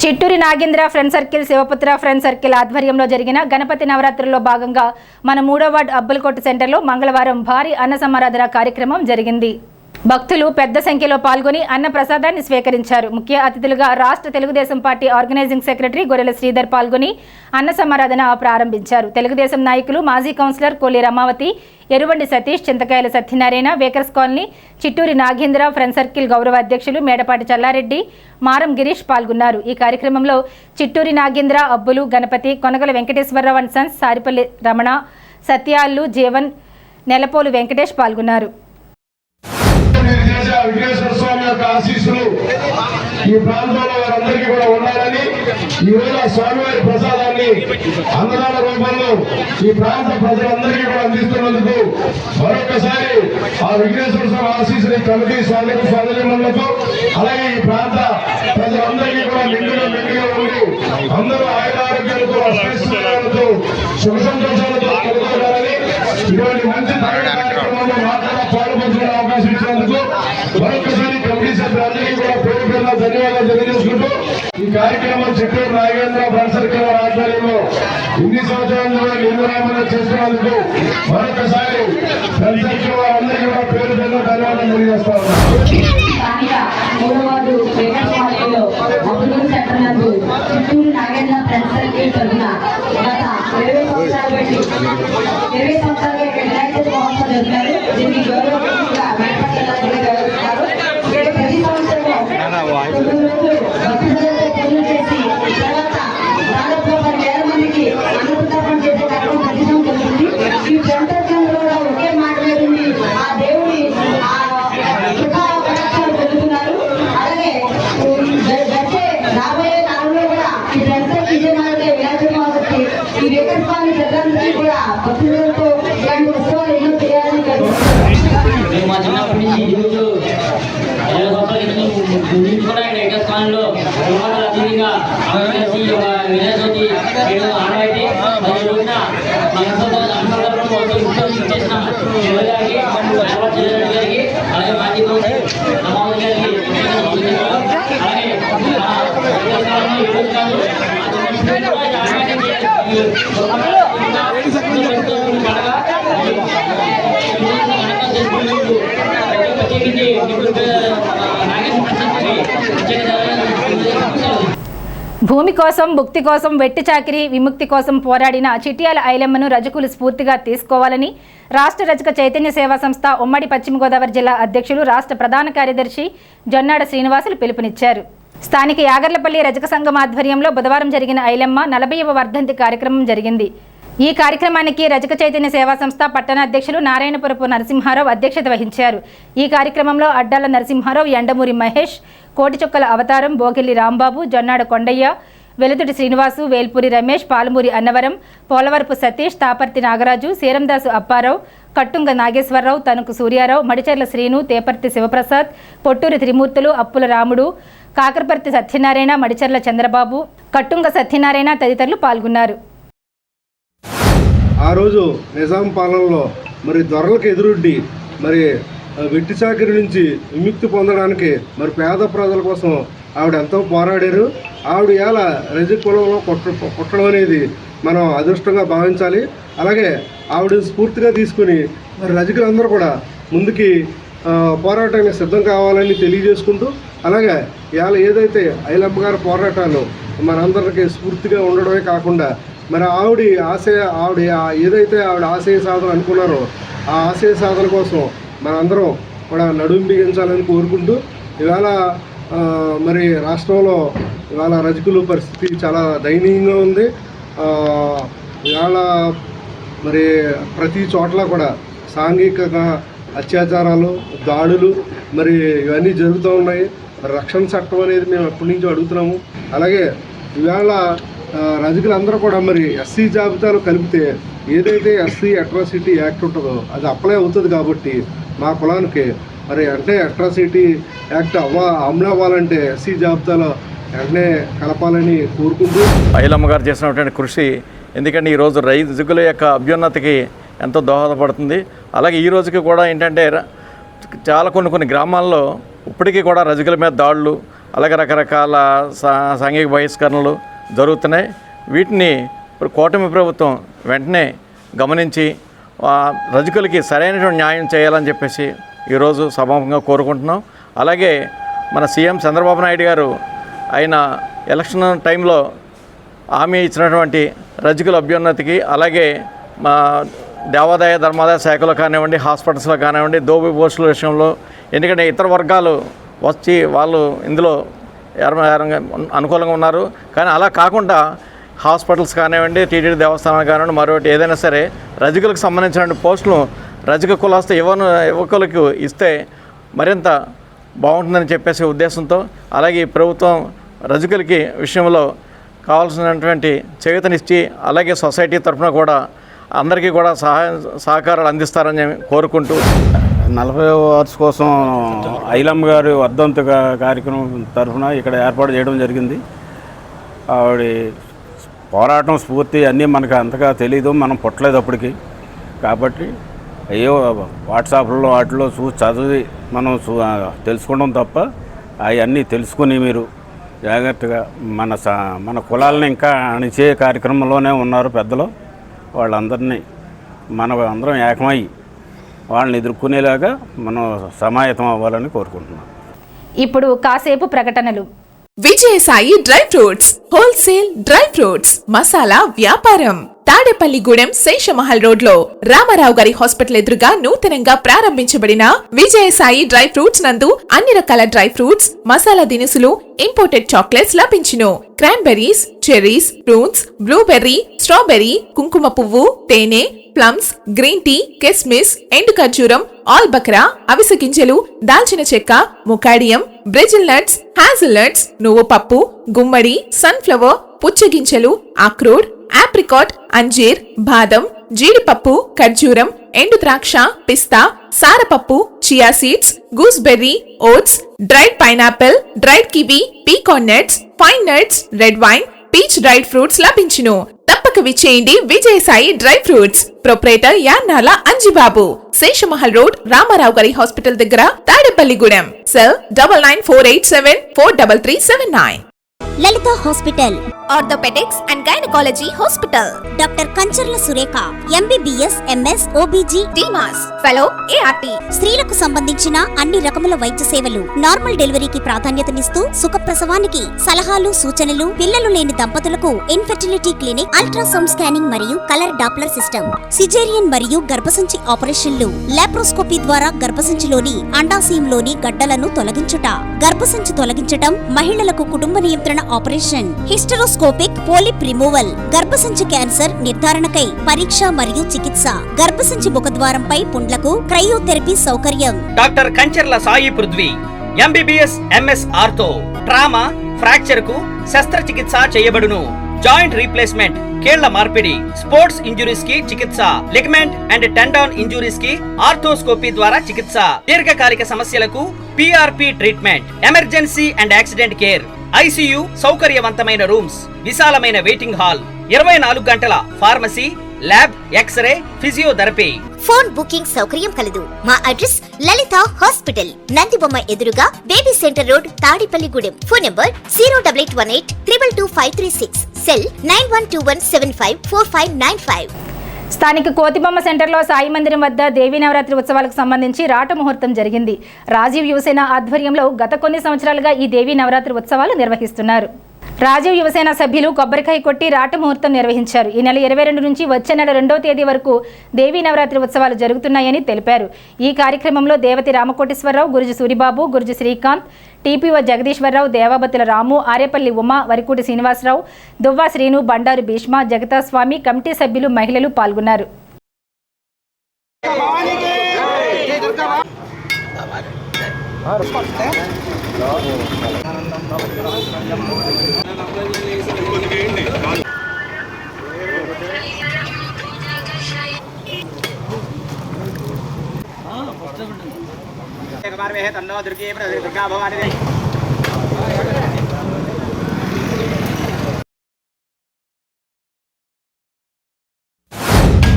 Chitturi Nagendra friend circle, Shivaputra friend circle ఆధ్వర్యంలో జరిగిన గణపతి నవరాత్రుల్లో భాగంగా మన 3వ వార్డు అబ్బులకోట సెంటర్లో మంగళవారం భారీ అన్న సమారాధన కార్యక్రమం జరిగింది. భక్తులు పెద్ద సంఖ్యలో పాల్గొని అన్న ప్రసాదాన్ని స్వీకరించారు. ముఖ్య అతిథులుగా రాష్ట్ర తెలుగుదేశం పార్టీ ఆర్గనైజింగ్ సెక్రటరీ గొర్రెల శ్రీధర్ పాల్గొని అన్న సమారాధన ప్రారంభించారు. తెలుగుదేశం నాయకులు, మాజీ కౌన్సిలర్ కోలి రమావతి, ఎరువండి సతీష్, చింతకాయల సత్యనారాయణ, వేకర్స్ colony, Chitturi Nagendra friend circle గౌరవ అధ్యక్షులు మేడపాటి చల్లారెడ్డి, మారం గిరీష్ పాల్గొన్నారు. ఈ కార్యక్రమంలో చిట్టూరి నాగేంద్ర, అబ్బులు, గణపతి, కొనగల వెంకటేశ్వరరావు అండ్ సన్స్, సారిపల్లి రమణ, సత్యాళ్ళు, జీవన్, నెలపోలు వెంకటేష్ పాల్గొన్నారు. విఘ్నేశ్వర స్వామి యొక్క ఆశీస్సులు ఈ ప్రాంతంలో వారందరికీ కూడా ఉండాలని ఈవేళ స్వామివారి ప్రసాదాన్ని అన్నదాన రూపంలో ఈ ప్రాంత ప్రజలందరికీ కూడా అందిస్తున్నందుకు మరొకసారి ఆ విఘ్నేశ్వర స్వామి ఆశీస్సుని కమిటీ స్వాగతములకు అలాగే ఈ ప్రాంత ప్రజలందరికీ కూడా నిండుగా ఉండి అందరూ ఆయురారోగ్యాలతో అష్టైశ్వర్యాలతో సుఖ సంతోషాలతో కలుగుతారని ఇటువంటి మంచి కార్యక్రమంలో మాత్రమే పాల్పంచుకునే అవకాశం ఇచ్చినందుకు మరొకసారి కమిటీ సభ్యులందరికీ కూడా పేరు పేరున ధన్యవాదాలు తెలియజేసుకుంటూ ఈ కార్యక్రమం చిత్తూరు నాగేంద్ర బండ్ సర్కిల్ ఆధ్వర్యంలో ఇన్ని సంవత్సరాలు నిర్వహణ చేస్తున్నందుకు మరొకసారి బండ్ సర్కిల్ వారందరికీ కూడా పేరు పేరున ధన్యవాదాలు తెలియజేస్తా చిత్తూరు నాగేంద్ర ఫ్రెండ్స్ సర్కిల్ తరఫున గత 20 సంవత్సరాలుగా ఇక్కడ వినాయక మహోత్సవం జరుగుతారు. దీనికి గౌరవంగా ప్రతి సంవత్సరం 9 రోజులు భక్తులతో పూజలు చేసి తర్వాత దాదాపు 10,000 మందికి అన్నప్రసాదం చేసే కార్యక్రమం ప్రతి సంవత్సరం జరుగుతుంది. ఈ ఫ్రెండ్స్ సర్కిల్ కూడా ఒకే మాట మీద ఆ దేవుడి కృపాకటాక్షాలు పొందుతున్నారు. అలాగే వచ్చే రాబోయే కాలంలో కూడా ఈ ఫ్రెండ్స్ సర్కిల్ విజయనగరంలో వినాయక మహోత్సవం ఈ వెంకట స్వామి ప్రజలందరికీ కూడా భక్తులతో ఇలాంటి ఉత్సవాలు ఎన్నో చేయాలని మా చిన్నప్పటి నుంచి ఈరోజు 20 సంవత్సరాల నుంచి కూడా వెంకట స్వామిలో అతీతంగా వినాయకుడికి ఆనవాయితీ ఈ రోజున మా చేసిన గారికి అలాగే మాజీ నమోదు గారికి భూమి కోసం భుక్తి కోసం వెట్టి చాకిరీ విముక్తి కోసం పోరాడిన చిట్యాల ఐలమ్మను రజకులు స్ఫూర్తిగా తీసుకోవాలని రాష్ట్ర రజక చైతన్య సేవా సంస్థ ఉమ్మడి పశ్చిమ గోదావరి జిల్లా అధ్యక్షులు రాష్ట్ర ప్రధాన కార్యదర్శి జొన్నాడ శ్రీనివాసులు పిలుపునిచ్చారు. స్థానిక యాగర్లపల్లి రజక సంఘం ఆధ్వర్యంలో బుధవారం జరిగిన ఐలమ్మ 40వ వర్ధంతి కార్యక్రమం జరిగింది. ఈ కార్యక్రమానికి రజక చైతన్య సేవా సంస్థ పట్టణ అధ్యక్షులు నారాయణపురపు నరసింహారావు అధ్యక్షత వహించారు. ఈ కార్యక్రమంలో అడ్డాల నరసింహారావు, ఎండమూరి మహేష్, కోటిచుక్కల అవతారం, బోగిల్లి రాంబాబు, జొన్నాడ కొండయ్య, వెలుతుడి శ్రీనివాసు, వేల్పూరి రమేష్, పాలమూరి అన్నవరం, పోలవరపు సతీష్, తాపర్తి నాగరాజు, సీరందాసు అప్పారావు, కట్టుంగ నాగేశ్వరరావు, తణుకు సూర్యారావు, మడిచెర్ల శ్రీను, తేపర్తి శివప్రసాద్, పొట్టూరి త్రిమూర్తులు, అప్పుల రాముడు, కాకరపర్తి సత్యనారాయణ, మడిచెర్ల చంద్రబాబు, కట్టుంగ సత్యనారాయణ తదితరులు పాల్గొన్నారు. ఆ రోజు నిజాం పాలనలో మరి దొరలకు ఎదురొడ్డి మరి వెట్టి చాకిరి నుంచి విముక్తి పొందడానికి మరి పేద ప్రజల కోసం ఆవిడ ఎంతో పోరాడారు. ఆవిడ ఎలా రజక కులంలో పుట్టడం అనేది మనం అదృష్టంగా భావించాలి. అలాగే ఆవిడ స్ఫూర్తిగా తీసుకుని మరి రజకులందరూ కూడా ముందుకి పోరాటానికి సిద్ధం కావాలని తెలియజేసుకుంటూ, అలాగే ఇవాళ ఏదైతే ఐలమ్మ గారి పోరాటాలు మనందరికీ స్ఫూర్తిగా ఉండడమే కాకుండా మరి ఆవిడ ఏదైతే ఆవిడ ఆశయ సాధన అనుకున్నారో ఆ ఆశయ సాధన కోసం మనందరం కూడా నడుం బిగించాలని కోరుకుంటూ, ఇవాళ మరి రాష్ట్రంలో ఇవాళ రజకుల పరిస్థితి చాలా దయనీయంగా ఉంది. ఇవాళ మరి ప్రతి చోట్ల కూడా సాంఘిక అత్యాచారాలు, దాడులు మరి ఇవన్నీ జరుగుతూ ఉన్నాయి. రక్షణ చట్టం అనేది మేము ఎప్పటి నుంచో అడుగుతున్నాము. అలాగే ఇవాళ రజకులందరూ కూడా మరి ఎస్సీ జాబితాలో కలిపితే ఏదైతే ఎస్సీ అట్రాసిటీ యాక్ట్ ఉంటుందో అది అప్లై అవుతుంది. కాబట్టి మా కులానికి మరి అంటే అట్రాసిటీ యాక్ట్ అమలు అవ్వాలంటే ఎస్సీ జాబితాలో వెంటనే కలపాలని కోరుకుంటూ ఐలమ్మ గారు చేసినటువంటి కృషి ఎందుకంటే ఈరోజు రజకుల యొక్క అభ్యున్నతికి ఎంతో దోహదపడుతుంది. అలాగే ఈ రోజుకి కూడా ఏంటంటే చాలా కొన్ని గ్రామాల్లో ఇప్పటికీ కూడా రజకుల మీద దాడులు, అలాగే రకరకాల సాంఘిక బహిష్కరణలు జరుగుతున్నాయి. వీటిని ఇప్పుడు కూటమి ప్రభుత్వం వెంటనే గమనించి రజకులకి సరైనటువంటి న్యాయం చేయాలని చెప్పేసి ఈరోజు సభాముఖంగా కోరుకుంటున్నాం. అలాగే మన సీఎం చంద్రబాబు నాయుడు గారు ఆయన ఎలక్షన్ టైంలో హామీ ఇచ్చినటువంటి రజకుల అభ్యున్నతికి, అలాగే మా దేవాదాయ ధర్మాదాయ శాఖలో కానివ్వండి, హాస్పిటల్స్లో కానివ్వండి, దోబి పోస్టుల విషయంలో, ఎందుకంటే ఇతర వర్గాలు వచ్చి వాళ్ళు ఇందులో అనుకూలంగా ఉన్నారు. కానీ అలా కాకుండా హాస్పిటల్స్ కానివ్వండి, టీటీడీ దేవస్థానాలు కానివ్వండి, మరొకటి ఏదైనా సరే రజకులకు సంబంధించిన పోస్టులు రజక కులస్థ యువకులకు ఇస్తే మరింత బాగుంటుందని చెప్పేసి ఉద్దేశంతో, అలాగే ఈ ప్రభుత్వం రజకులకి విషయంలో కావాల్సినటువంటి చేయూతనిచ్చి, అలాగే సొసైటీ తరఫున కూడా అందరికీ కూడా సహకారాలు అందిస్తారని కోరుకుంటూ 40వ వార్ష కోసం ఐలమ్మ గారి వర్ధంతి కార్యక్రమం తరఫున ఇక్కడ ఏర్పాటు చేయడం జరిగింది. ఆవిడ పోరాటం స్ఫూర్తి అన్నీ మనకు అంతగా తెలీదు, మనం పుట్టలేదు అప్పటికి. కాబట్టి అయ్యో వాట్సాప్లో వాటిలో చదివి మనం తెలుసుకోవడం తప్ప అవన్నీ తెలుసుకుని మీరు జాగ్రత్తగా మన కులాలని ఇంకా అణిచే కార్యక్రమంలోనే ఉన్నారు పెద్దలు. వాళ్ళందరినీ మనం అందరం ఏకమై వాళ్ళని ఎదుర్కొనేలాగా మనం సమాయత్తం అవ్వాలని కోరుకుంటున్నాం. ఇప్పుడు కాసేపు ప్రకటనలు. Vijayasai dry fruits wholesale dry fruits masala వ్యాపారం తాడేపల్లిగూడెం శేషమహల్ రోడ్ లో రామారావు గారి హాస్పిటల్ ఎదురుగా నూతనంగా ప్రారంభించబడిన విజయసాయి డ్రై ఫ్రూట్స్ నందు అన్ని రకాల డ్రై ఫ్రూట్స్, మసాలా దినుసులు, ఇంపోర్టెడ్ చాక్లెట్స్ లభించును. Cranberries, cherries, prunes, blueberry, strawberry, కుంకుమ పువ్వు, తేనె, ప్లమ్స్, గ్రీన్ టీ, కిస్మిస్, ఎండు ఖర్జూరం, ఆల్ బక్రా, అవిసె గింజలు, దాల్చిన చెక్క, ముకాడియం, బ్రెజిల్ నట్స్, హ్యాజిల్ నట్స్, నువ్వు పప్పు, గుమ్మడి, సన్ఫ్లవర్, పుచ్చగింజలు, అక్రోడ్, ఆప్రికాట్, అంజీర్, బాదం, జీడిపప్పు, ఖర్జూరం, ఎండు ద్రాక్ష, పిస్తా, సారపప్పు, chia seeds, gooseberry, oats, dried pineapple, dried kiwi, pecan nuts, pine nuts, red wine, peach dried fruits లభించును. తప్పక విచ్చేయండి Vijayasai dry fruits. Proprietor Yannala Anjibabu, Seshamahal road, Rama Rao గారి హాస్పిటల్ దగ్గర, Tadepalligudem. Cell 9948743379. Lalitha hospital, orthopaedics and gynaecology hospital. Doctor Kancharla Surekha, MBBS, MS, OBG, డిమాస్, fellow, ART. స్త్రీలకు సంబంధించిన అన్ని రకముల వైద్య సేవలు, నార్మల్ డెలివరీకి ప్రాధాన్యతనిస్తూ సుఖప్రసవానికి సలహాలు, సూచనలు, పిల్లలు లేని దంపతులకు ఇన్ఫెర్టిలిటీ క్లినిక్, అల్ట్రాసౌండ్ స్కానింగ్ మరియు కలర్ డాప్లర్ సిస్టమ్, సిజేరియన్ మరియు గర్భసంచి ఆపరేషన్లు, లాప్రోస్కోపీ ద్వారా గర్భసంచిలోని అండాశయంలోని గడ్డలను తొలగించుట, గర్భసంచి తొలగించటం, మహిళలకు కుటుంబ నియంత్రణ ఆపరేషన్, హిస్టరోస్కోపిక్ పోలిప్ రిమూవల్, గర్భసంచి క్యాన్సర్ నిర్ధారణకై పరీక్ష మరియు చికిత్స, గర్భసంచి ముఖద్వారంపై పుండ్లకు క్రయోథెరపీ సౌకర్యం. Doctor Kancharla Sai Prithvi, MBBS, MS ortho, trauma, fracture కు శస్త్రచికిత్స చేయబడును. జాయింట్ రీప్లేస్మెంట్, కీళ్ల మార్పిడి, స్పోర్ట్స్ ఇంజురీస్ కి చికిత్స, లిగమెంట్ అండ్ టెండాన్ ఇంజురీస్ కి ఆర్థోస్కోపీ ద్వారా చికిత్స, దీర్ఘకాలిక సమస్యలకు PRP treatment, emergency and accident care, ICU, సౌకర్యవంతమైన రూమ్స్, విశాలమైన వెయిటింగ్ హాల్, 24 గంటల pharmacy, lab, x-ray, physiotherapy. Phone booking సౌకర్యం కలదు. మా అడ్రస్ లలిత హాస్పిటల్, నందిబొమ్మ ఎదురుగా, baby centre road, Tadepalligudem. Phone number 08818222536. Cell 9121754595. స్థానిక కోతిబొమ్మ సెంటర్లో సాయి మందిరం వద్ద దేవీ నవరాత్రి ఉత్సవాలకు సంబంధించి రాట ముహూర్తం జరిగింది. రాజీవ్ యువసేన ఆధ్వర్యంలో గత కొన్ని సంవత్సరాలుగా ఈ దేవీ నవరాత్రి ఉత్సవాలు నిర్వహిస్తున్నారు. రాజీవ్ యువసేన సభ్యులు కొబ్బరికాయ కొట్టి రాట ముహూర్తం నిర్వహించారు. ఈ నెల 22 నుంచి వచ్చే నెల 2వ తేదీ వరకు దేవీ నవరాత్రి ఉత్సవాలు జరుగుతున్నాయని తెలిపారు. ఈ కార్యక్రమంలో దేవతి రామకోటేశ్వరరావు, గురుజు సూరిబాబు, గురుజు శ్రీకాంత్, టీపీఓ జగదీశ్వరరావు, దేవాబతుల రాము, ఆరేపల్లి ఉమా, వరికూటి శ్రీనివాసరావు, దువ్వా శ్రీను, బండారు భీష్మ, జగతాస్వామి, కమిటీ సభ్యులు, మహిళలు పాల్గొన్నారు.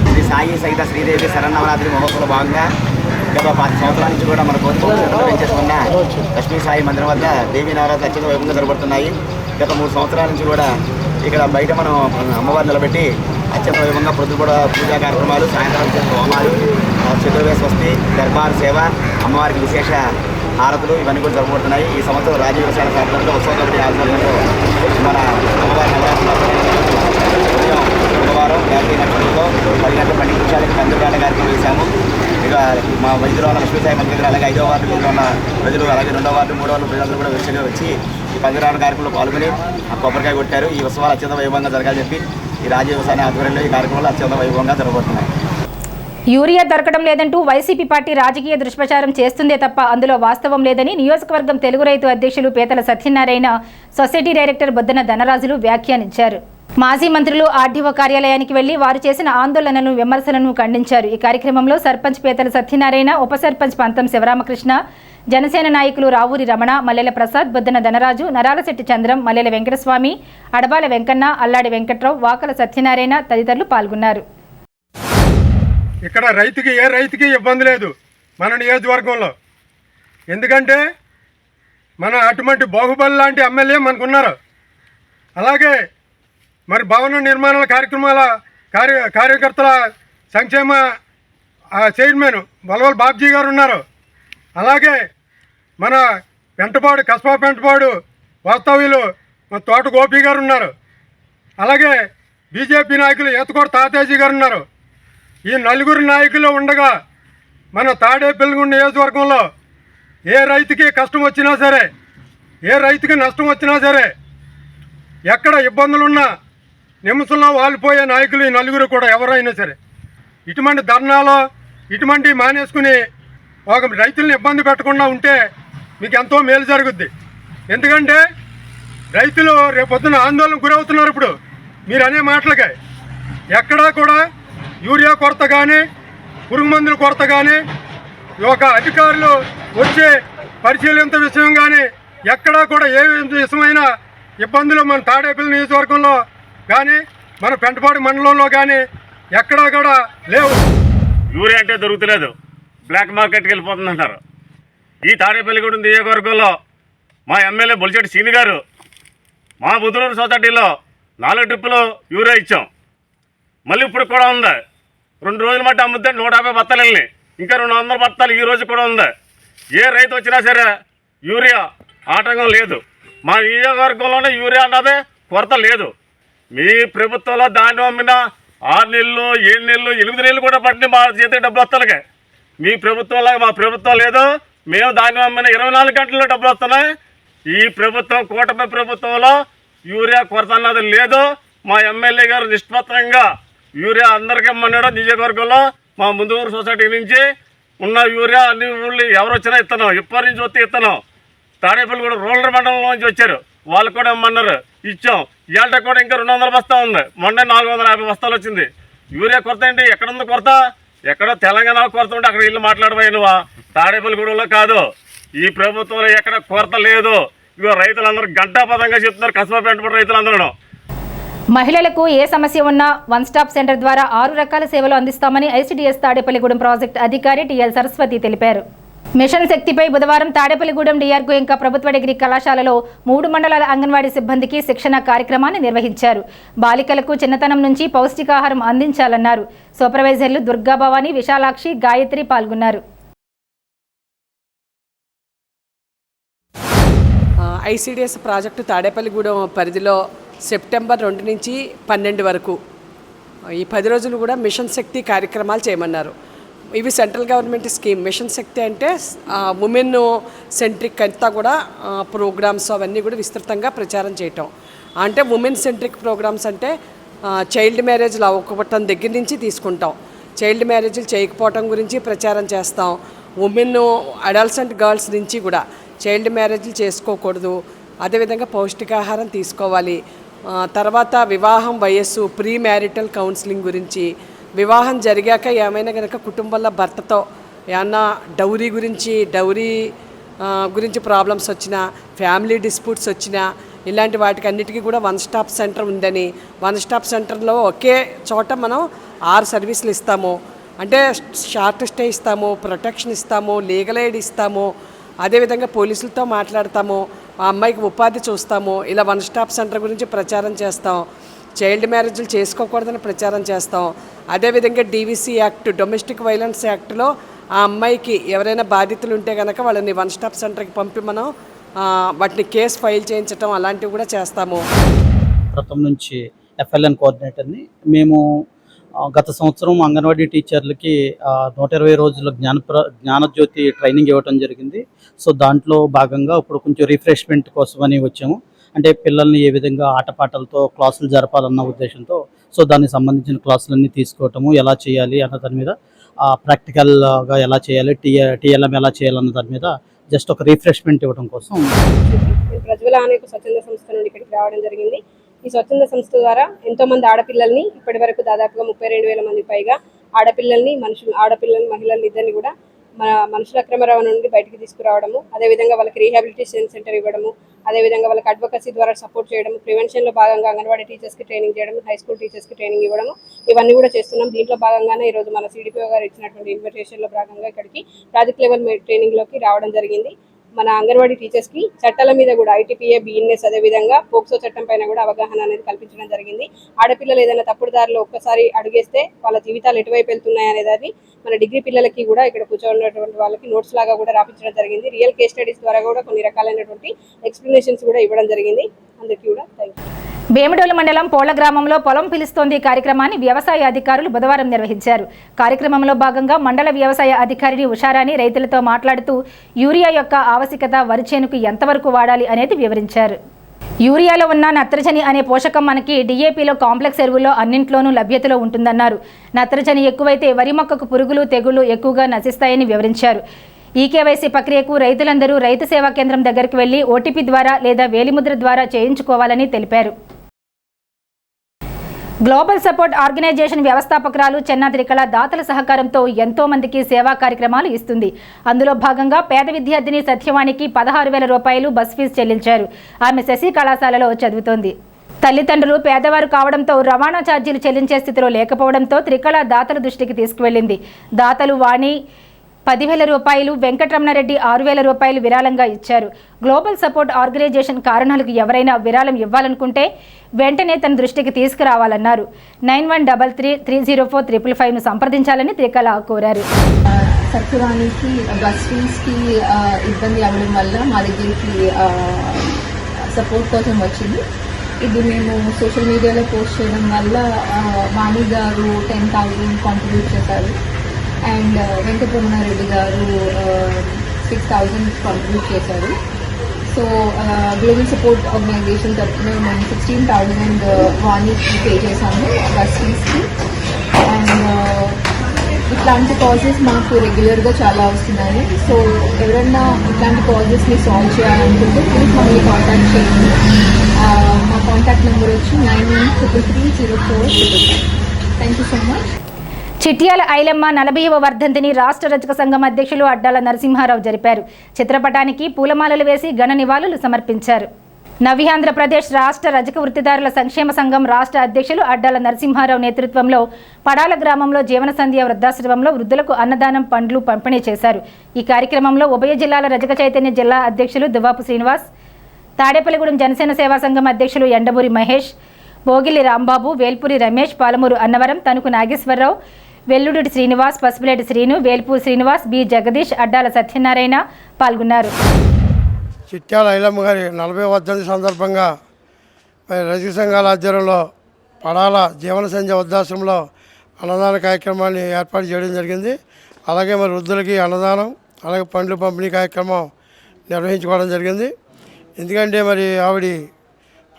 శ్రీ సాయి సహిత శ్రీదేవి శరన్నవరాత్రి మహోత్సవంలో భాగంగా గత 10 సంవత్సరాల నుంచి కూడా మన కోతిబొమ్మ చేసుకున్న లక్ష్మీ సాయి మందిరం వద్ద దేవీ నవరాత్రి అత్యంత వైభవంగా జరగబడుతున్నాయి. గత 3 సంవత్సరాల నుంచి కూడా ఇక్కడ బయట మనం అమ్మవారిని నిలబెట్టి అత్యంత వైభవంగా కూడా పూజా కార్యక్రమాలు, సాయంత్రం హోమాలు, చతుర్వేద స్వస్తి, దర్బార్ సేవ, అమ్మవారికి విశేష హారతులు ఇవన్నీ కూడా జరగబడుతున్నాయి. ఈ సంవత్సరం రాజీవ్ యువసేన సాధనలో ఉత్సవ కమిటీ ఆధ్వర్యంలో మన అమ్మవారి నవరాత్రి ఉదయం బుధవారం 50 గంటలలో 10 గంటల 12 నిమిషాలకి పందిరాల కార్యక్రమం వేశాము. ఇక మా వైద్యురాల లక్ష్మీ సాయి మందిరం, అలాగే 5వ వార్డులో ఉన్న ప్రజలు, అలాగే 2వ వార్డు, 3వ వార్డు ప్రజలందరూ కూడా విషయంగా వచ్చి ఈ పందిరాల కార్యక్రమంలో పాల్గొని ఆ కొబ్బరికాయ కొట్టారు. ఈ ఉత్సవాలు అత్యంత వైభవంగా జరగాలని చెప్పి ఈ రాజీవ్ యువసేన ఆధ్వర్యంలో ఈ కార్యక్రమాలు అత్యంత వైభవంగా జరగబడుతున్నాయి. యూరియా దొరకడం లేదంటూ వైసీపీ పార్టీ రాజకీయ దుష్ప్రచారం చేస్తుందే తప్ప అందులో వాస్తవం లేదని నియోజకవర్గం తెలుగు రైతు అధ్యక్షులు పేతల సత్యనారాయణ, సొసైటీ డైరెక్టర్ బొద్దన ధనరాజులు వ్యాఖ్యానించారు. మాజీ మంత్రులు ఆర్డీఓ కార్యాలయానికి వెళ్లి వారు చేసిన ఆందోళనలను, విమర్శలను ఖండించారు. ఈ కార్యక్రమంలో సర్పంచ్ పేతల సత్యనారాయణ, ఉప సర్పంచ్ పంతం శివరామకృష్ణ, జనసేన నాయకులు రావూరి రమణ, మల్లెల ప్రసాద్, బొద్దన ధనరాజు, నరాలశెట్టి చంద్రం, మల్లెల వెంకటస్వామి, అడబాల వెంకన్న, అల్లాడి వెంకట్రావు, వాకల సత్యనారాయణ తదితరులు పాల్గొన్నారు. ఇక్కడ ఏ రైతుకి ఇబ్బంది లేదు మన నియోజకవర్గంలో. ఎందుకంటే మన అటువంటి బాహుబలి లాంటి ఎమ్మెల్యే మనకున్నారు. అలాగే మరి భవన నిర్మాణాల కార్యక్రమాల కార్యకర్తల సంక్షేమ చైర్మన్ బలవల్ బాబ్జీ గారు ఉన్నారు. అలాగే మన కస్బా పెంటపాడు వాస్తవ్యులు తోట గోపి గారు ఉన్నారు. అలాగే బీజేపీ నాయకులు ఏతకోట తాతేజీ గారు ఉన్నారు. ఈ నలుగురు నాయకులు ఉండగా మన తాడేపల్లిగూడెం నియోజకవర్గంలో ఏ రైతుకి కష్టం వచ్చినా సరే, ఏ రైతుకి నష్టం వచ్చినా సరే, ఎక్కడ ఇబ్బందులున్నా నిమిషంలో వాలిపోయే నాయకులు ఈ నలుగురు కూడా ఎవరైనా సరే. ఇటువంటి ధర్నాలో ఇటువంటి మానేసుకుని ఒక రైతుల్ని ఇబ్బంది పెట్టకుండా ఉంటే మీకు ఎంతో మేలు జరుగుద్ది. ఎందుకంటే రైతులు రేపొద్దున ఆందోళనకు గురవుతున్నారు. ఇప్పుడు మీరు అనే మాటలకే ఎక్కడా కూడా యూరియా కొరత కానీ, పురుగు మందుల కొరత కానీ, ఒక అధికారులు వచ్చే పరిశీలించే విషయం కానీ ఎక్కడా కూడా ఏ విషయమైన ఇబ్బందులు మన తాడేపల్లి నియోజకవర్గంలో కానీ, మన పెంటపాడు మండలంలో కానీ ఎక్కడా కూడా లేవు. యూరియా అంటే దొరుకుతలేదు, బ్లాక్ మార్కెట్కి వెళ్ళిపోతుందంటారు. ఈ తాడేపల్లిగూడెం నియోజకవర్గంలో మా ఎమ్మెల్యే బొలిశెట్టి సీని గారు మా బుద్ధులూరు సొసైటీలో 4 ట్రిప్పులు యూరియా ఇచ్చాం. మళ్ళీ ఇప్పుడు కూడా ఉంది. 2 రోజుల మట్టి అమ్ముతే 150 బత్తాలు వెళ్ళి ఇంకా 200 బత్తాలు ఈ రోజు కూడా ఉంది. ఏ రైతు వచ్చినా సరే యూరియా ఆటంకం లేదు. మా నియోజకవర్గంలోనే యూరియా అన్నదే కొరత లేదు. మీ ప్రభుత్వంలో దాన్ని అమ్మిన 6 నెలలు, 7 నెలలు, 8 నెలలు కూడా పట్టిన మా చేతి డబ్బులు వస్తాయి. మీ ప్రభుత్వంలాగా మా ప్రభుత్వం లేదు. మేము దాన్ని అమ్మిన 24 గంటల్లో డబ్బులు వస్తున్నాయి. ఈ ప్రభుత్వం, కూటమి ప్రభుత్వంలో యూరియా కొరత అన్నది లేదు. మా ఎమ్మెల్యే గారు నిష్పత్రంగా యూరియా అందరికీ ఇమ్మన్నాడు. నియోజకవర్గంలో మా ముందూరు సొసైటీ నుంచి ఉన్న యూరియా అన్ని ఊళ్ళు ఎవరు వచ్చినా ఇస్తున్నాం. ఇప్పటి నుంచి వస్తే ఇస్తున్నాం. తాడేపల్లి కూడా రూరల్ మండలం నుంచి వచ్చారు, వాళ్ళు కూడా ఇమ్మన్నారు, ఇచ్చాం. ఇవాళ కూడా ఇంకా 200 బస్తా ఉంది. మొన్న 450 బస్తాలు వచ్చింది. యూరియా కొరత ఏంటి? ఎక్కడుంది కొరత? ఎక్కడో తెలంగాణ కొరత ఉంటే అక్కడ ఇల్లు మాట్లాడబోయే నువ్వా? తాడేపల్లిగూడెంలో కాదు. ఈ ప్రభుత్వంలో ఎక్కడ కొరత లేదు. ఇగో రైతులందరూ గంటాపదంగా చెప్తున్నారు, కస్బా పెంటపాడు రైతులందరూ. మహిళలకు ఏ సమస్య ఉన్నా వన్ స్టాప్ సెంటర్ ద్వారా 6 రకాల సేవలు అందిస్తామని ఐసీడీఎస్ తాడేపల్లిగూడెం ప్రాజెక్ట్ అధికారి టీఎల్ సరస్వతి తెలిపారు. మిషన్ శక్తిపై బుధవారం తాడేపల్లిగూడెం డిఆర్గో ఇంకా ప్రభుత్వ డిగ్రీ కళాశాలలో 3 మండలాల అంగన్వాడీ సిబ్బందికి శిక్షణ కార్యక్రమాన్ని నిర్వహించారు. బాలికలకు చిన్నతనం నుంచి పౌష్టికాహారం అందించాలన్నారు. సూపర్వైజర్లు దుర్గాభవాని, విశాలాక్షి, గాయత్రి పాల్గొన్నారు. ఐసీడీఎస్ ప్రాజెక్టు తాడేపల్లిగూడెం పరిధిలో సెప్టెంబర్ 2 నుంచి 12 వరకు ఈ 10 రోజులు కూడా మిషన్ శక్తి కార్యక్రమాలు చేయమన్నారు. ఇవి సెంట్రల్ గవర్నమెంట్ స్కీమ్. మిషన్ శక్తి అంటే ఉమెన్ సెంట్రిక్ అంతా కూడా ప్రోగ్రామ్స్ అవన్నీ కూడా విస్తృతంగా ప్రచారం చేయటం. అంటే ఉమెన్ సెంట్రిక్ ప్రోగ్రామ్స్ అంటే చైల్డ్ మ్యారేజ్లు అవ్వకపోవటం దగ్గర నుంచి తీసుకుంటాం. చైల్డ్ మ్యారేజ్లు చేయకపోవటం గురించి ప్రచారం చేస్తాం. ఉమెన్ అడల్సెంట్ గర్ల్స్ నుంచి కూడా చైల్డ్ మ్యారేజ్లు చేసుకోకూడదు, అదేవిధంగా పౌష్టికాహారం తీసుకోవాలి. తర్వాత వివాహం వయస్సు, ప్రీ మ్యారిటల్ కౌన్సిలింగ్ గురించి, వివాహం జరిగాక ఏమైనా కనుక కుటుంబంలో భర్తతో ఏమన్నా డౌరీ గురించి ప్రాబ్లమ్స్ వచ్చినా, ఫ్యామిలీ డిస్ప్యూట్స్ వచ్చినా, ఇలాంటి వాటికి అన్నిటికీ కూడా వన్ స్టాప్ సెంటర్ ఉందని, వన్ స్టాప్ సెంటర్లో ఒకే చోట మనం 6 సర్వీసులు ఇస్తాము. అంటే షార్ట్ స్టే ఇస్తాము, ప్రొటెక్షన్ ఇస్తాము, లీగల్ ఎయిడ్ ఇస్తాము, అదేవిధంగా పోలీసులతో మాట్లాడతాము, ఆ అమ్మాయికి ఉపాధి చూస్తాము. ఇలా వన్ స్టాప్ సెంటర్ గురించి ప్రచారం చేస్తాం. చైల్డ్ మ్యారేజ్లు చేసుకోకూడదని ప్రచారం చేస్తాం. అదేవిధంగా డీవీసీ యాక్ట్, డొమెస్టిక్ వైలెన్స్ యాక్ట్లో ఆ అమ్మాయికి ఎవరైనా బాధితులు ఉంటే కనుక వాళ్ళని వన్ స్టాప్ సెంటర్కి పంపి మనం వాటిని కేసు ఫైల్ చేయించడం అలాంటివి కూడా చేస్తాము. ప్రభుత్వం నుంచి ఎఫ్ఎల్ఎన్ కోఆర్డినేటర్ని మేము గత సంవత్సరం అంగన్వాడీ టీచర్లకి 120 రోజుల జ్ఞానజ్యోతి ట్రైనింగ్ ఇవ్వడం జరిగింది. సో దాంట్లో భాగంగా ఇప్పుడు కొంచెం రిఫ్రెష్మెంట్ కోసమని వచ్చాము. అంటే పిల్లల్ని ఏ విధంగా ఆటపాటలతో క్లాసులు జరపాలన్న ఉద్దేశంతో సో దానికి సంబంధించిన క్లాసులన్నీ తీసుకోవటము, ఎలా చేయాలి అన్న దాని మీద ప్రాక్టికల్గా ఎలా చేయాలి, టీఎల్ఎం ఎలా చేయాలన్న దాని మీద జస్ట్ ఒక రిఫ్రెష్మెంట్ ఇవ్వడం కోసం. ప్రజ్వల అనే ఒక స్వచ్ఛంద సంస్థ నుండి ఇక్కడికి రావడం జరిగింది. ఈ స్వచ్ఛంద సంస్థ ద్వారా ఎంతో మంది ఆడపిల్లల్ని ఇప్పటి వరకు దాదాపుగా 32,000 మంది పైగా ఆడపిల్లల్ని మహిళల్ని ఇద్దరిని కూడా మన మనుషుల అక్రమ రవాణా నుండి బయటికి తీసుకురావడము, అదేవిధంగా వాళ్ళకి రీహాబిలిటేషన్ సెంటర్ ఇవ్వడము, అదేవిధంగా వాళ్ళకి అడ్వకసీ ద్వారా సపోర్ట్ చేయడం, ప్రివెన్షన్లో భాగంగా అంగన్వాడీ టీచర్స్కి ట్రైనింగ్ చేయడం, హై స్కూల్ టీచర్స్కి ట్రైనింగ్ ఇవ్వడము, ఇవన్నీ కూడా చేస్తున్నాం. దీంట్లో భాగంగానే ఈరోజు మన సిడిపిఓ గారు ఇచ్చినటువంటి ఇన్విటేషన్లో భాగంగా ఇక్కడికి ప్రాజెక్ట్ లెవెల్ ట్రైనింగ్లోకి రావడం జరిగింది. మన అంగన్వాడీ టీచర్స్కి చట్టాల మీద కూడా ఐటీపీఏ, బిఎన్ఎస్, అదేవిధంగా పోక్సో చట్టం పైన కూడా అవగాహన అనేది కల్పించడం జరిగింది. ఆడపిల్లలు ఏదైనా తప్పుడు దారిలో ఒక్కసారి అడుగేస్తే వాళ్ళ జీవితాలు ఎటువైపు వెళ్తున్నాయి అనేది మన డిగ్రీ పిల్లలకి కూడా ఇక్కడ కూర్చోన్నటువంటి వాళ్ళకి నోట్స్ లాగా కూడా రాపించడం జరిగింది. రియల్ కేస్ స్టడీస్ ద్వారా కూడా కొన్ని రకాలైనటువంటి ఎక్స్ప్లెనేషన్స్ కూడా ఇవ్వడం జరిగింది. అందరికీ కూడా థ్యాంక్ యూ. వేముడోలు మండలం పోళ్ల గ్రామంలో పొలం పిలుస్తోంది కార్యక్రమాన్ని వ్యవసాయ అధికారులు బుధవారం నిర్వహించారు. కార్యక్రమంలో భాగంగా మండల వ్యవసాయ అధికారిని ఉషారాణి రైతులతో మాట్లాడుతూ యూరియా యొక్క ఆవశ్యకత, వరి చేనుకు ఎంతవరకు వాడాలి అనేది వివరించారు. యూరియాలో ఉన్న నత్రజని అనే పోషకం మనకి డిఏపిలో కాంప్లెక్స్ ఎరువుల్లో అన్నింట్లోనూ లభ్యతలో ఉంటుందన్నారు. నత్రజని ఎక్కువైతే వరి మొక్కకు పురుగులు, తెగుళ్లు ఎక్కువగా నశిస్తాయని వివరించారు. ఈ కేవైసీ ప్రక్రియకు రైతులందరూ రైతు సేవా కేంద్రం దగ్గరికి వెళ్లి ఓటీపీ ద్వారా లేదా వేలిముద్ర ద్వారా చేయించుకోవాలని తెలిపారు. గ్లోబల్ సపోర్ట్ ఆర్గనైజేషన్ వ్యవస్థాపకురాలు చెన్నా త్రికళ దాతల సహకారంతో ఎంతో మందికి సేవా కార్యక్రమాలు ఇస్తుంది. అందులో భాగంగా పేద విద్యార్థిని సత్యవాణికి 16,000 రూపాయలు బస్ ఫీజు చెల్లించారు. ఆమె శశి కళాశాలలో చదువుతోంది. తల్లిదండ్రులు పేదవారు కావడంతో రవాణా ఛార్జీలు చెల్లించే స్థితిలో లేకపోవడంతో త్రికళ దాతల దృష్టికి తీసుకువెళ్లింది. దాతలు వాణి 10,000 రూపాయలు, వెంకటరమణారెడ్డి 6,000 రూపాయలు విరాళంగా ఇచ్చారు. గ్లోబల్ సపోర్ట్ ఆర్గనైజేషన్ కారణాలకు ఎవరైనా విరాళం ఇవ్వాలనుకుంటే వెంటనే తన దృష్టికి తీసుకురావాలన్నారు. 9133304555ను సంప్రదించాలని త్రికళ కోరారు. సత్యవాణికి బస్ ఫీజ్కి ఇబ్బంది అవ్వడం వల్ల మా దగ్గరికి సపోర్ట్ కోసం వచ్చింది. ఇది మేము సోషల్ మీడియాలో పోస్ట్ చేయడం వల్ల వాణి గారు 10,000 కాంట్రిబ్యూట్ చేశారు అండ్ వెంకటరమణారెడ్డి గారు 6,000 కాంట్రిబ్యూట్ చేశారు. సో గ్లోబల్ సపోర్ట్ ఆర్గనైజేషన్ తరఫున మేము 16,000 వాణికి పే చేశాము బస్ ఫీజ్కి. అండ్ ఇట్లాంటి కాజెస్ మాకు రెగ్యులర్గా చాలా వస్తున్నాయి. సో ఎవరన్నా ఇట్లాంటి కాజెస్ని సాల్వ్ చేయాలనుకుంటే ప్లీజ్ మమ్మల్ని కాంటాక్ట్ చేయండి. మా కాంటాక్ట్ నెంబర్ వచ్చి 91333045. Thank you so much. Chityala Ilamma 40వ వర్ధంతిని రాష్ట్ర రజక సంఘం అధ్యక్షులు అడ్డాల నరసింహారావు జరిపారు. చిత్రపటానికి పూలమాలలు వేసి ఘన నివాళులు సమర్పించారు. నవ్యాంధ్రప్రదేశ్ రాష్ట్ర రజక వృత్తిదారుల సంక్షేమ సంఘం రాష్ట్ర అధ్యక్షులు అడ్డాల నరసింహారావు నేతృత్వంలో పడాల గ్రామంలో జీవన సంధ్య వృద్ధాశ్రమంలో వృద్ధులకు అన్నదానం, పండ్లు పంపిణీ చేశారు. ఈ కార్యక్రమంలో ఉభయ జిల్లాల రజక చైతన్య జిల్లా అధ్యక్షులు దువ్వాపు శ్రీనివాస్, తాడేపల్లిగూడెం జనసేన సేవా సంఘం అధ్యక్షులు ఎండబూరి మహేష్, భోగిల్లి రాంబాబు, వేల్పూరి రమేష్, పాలమూరు అన్నవరం, తణుకు నాగేశ్వరరావు, వెల్లుడి శ్రీనివాస్, పసుపులేటి శ్రీను, వేల్పూరి శ్రీనివాస్, బి జగదీష్, అడ్డాల సత్యనారాయణ పాల్గొన్నారు. చిట్యాల ఐలమ్మ గారి 40వ వర్ధంతి సందర్భంగా మరి రజక సంఘాల ఆధ్వర్యంలో పడాల జీవన సంధ్య వృద్ధాశ్రమంలో అన్నదాన కార్యక్రమాన్ని ఏర్పాటు చేయడం జరిగింది. అలాగే మరి వృద్ధులకి అన్నదానం, అలాగే పండ్లు పంపిణీ కార్యక్రమం నిర్వహించుకోవడం జరిగింది. ఎందుకంటే మరి ఆవిడ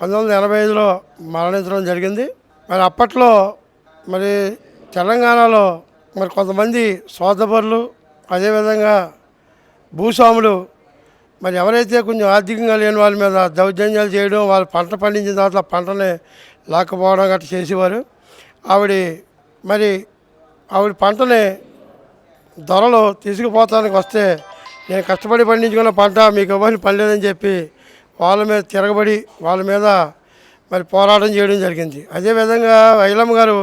1985లో మరణించడం జరిగింది. మరి అప్పట్లో మరి తెలంగాణలో మరి కొంతమంది సోదరులు, అదేవిధంగా భూస్వాములు మరి ఎవరైతే కొంచెం ఆర్థికంగా లేని వాళ్ళ మీద దౌర్జన్యాలు చేయడం, వాళ్ళు పంట పండించిన తర్వాత పంటని లాక్కపోవడం గట్రా చేసేవారు. ఆవిడ పంటని ధరలు తీసుకుపోతానికి వస్తే నేను కష్టపడి పండించుకున్న పంట మీకు ఇవ్వని పనిలేదని చెప్పి వాళ్ళ మీద తిరగబడి వాళ్ళ మీద మరి పోరాటం చేయడం జరిగింది. అదేవిధంగా ఐలమ్మ గారు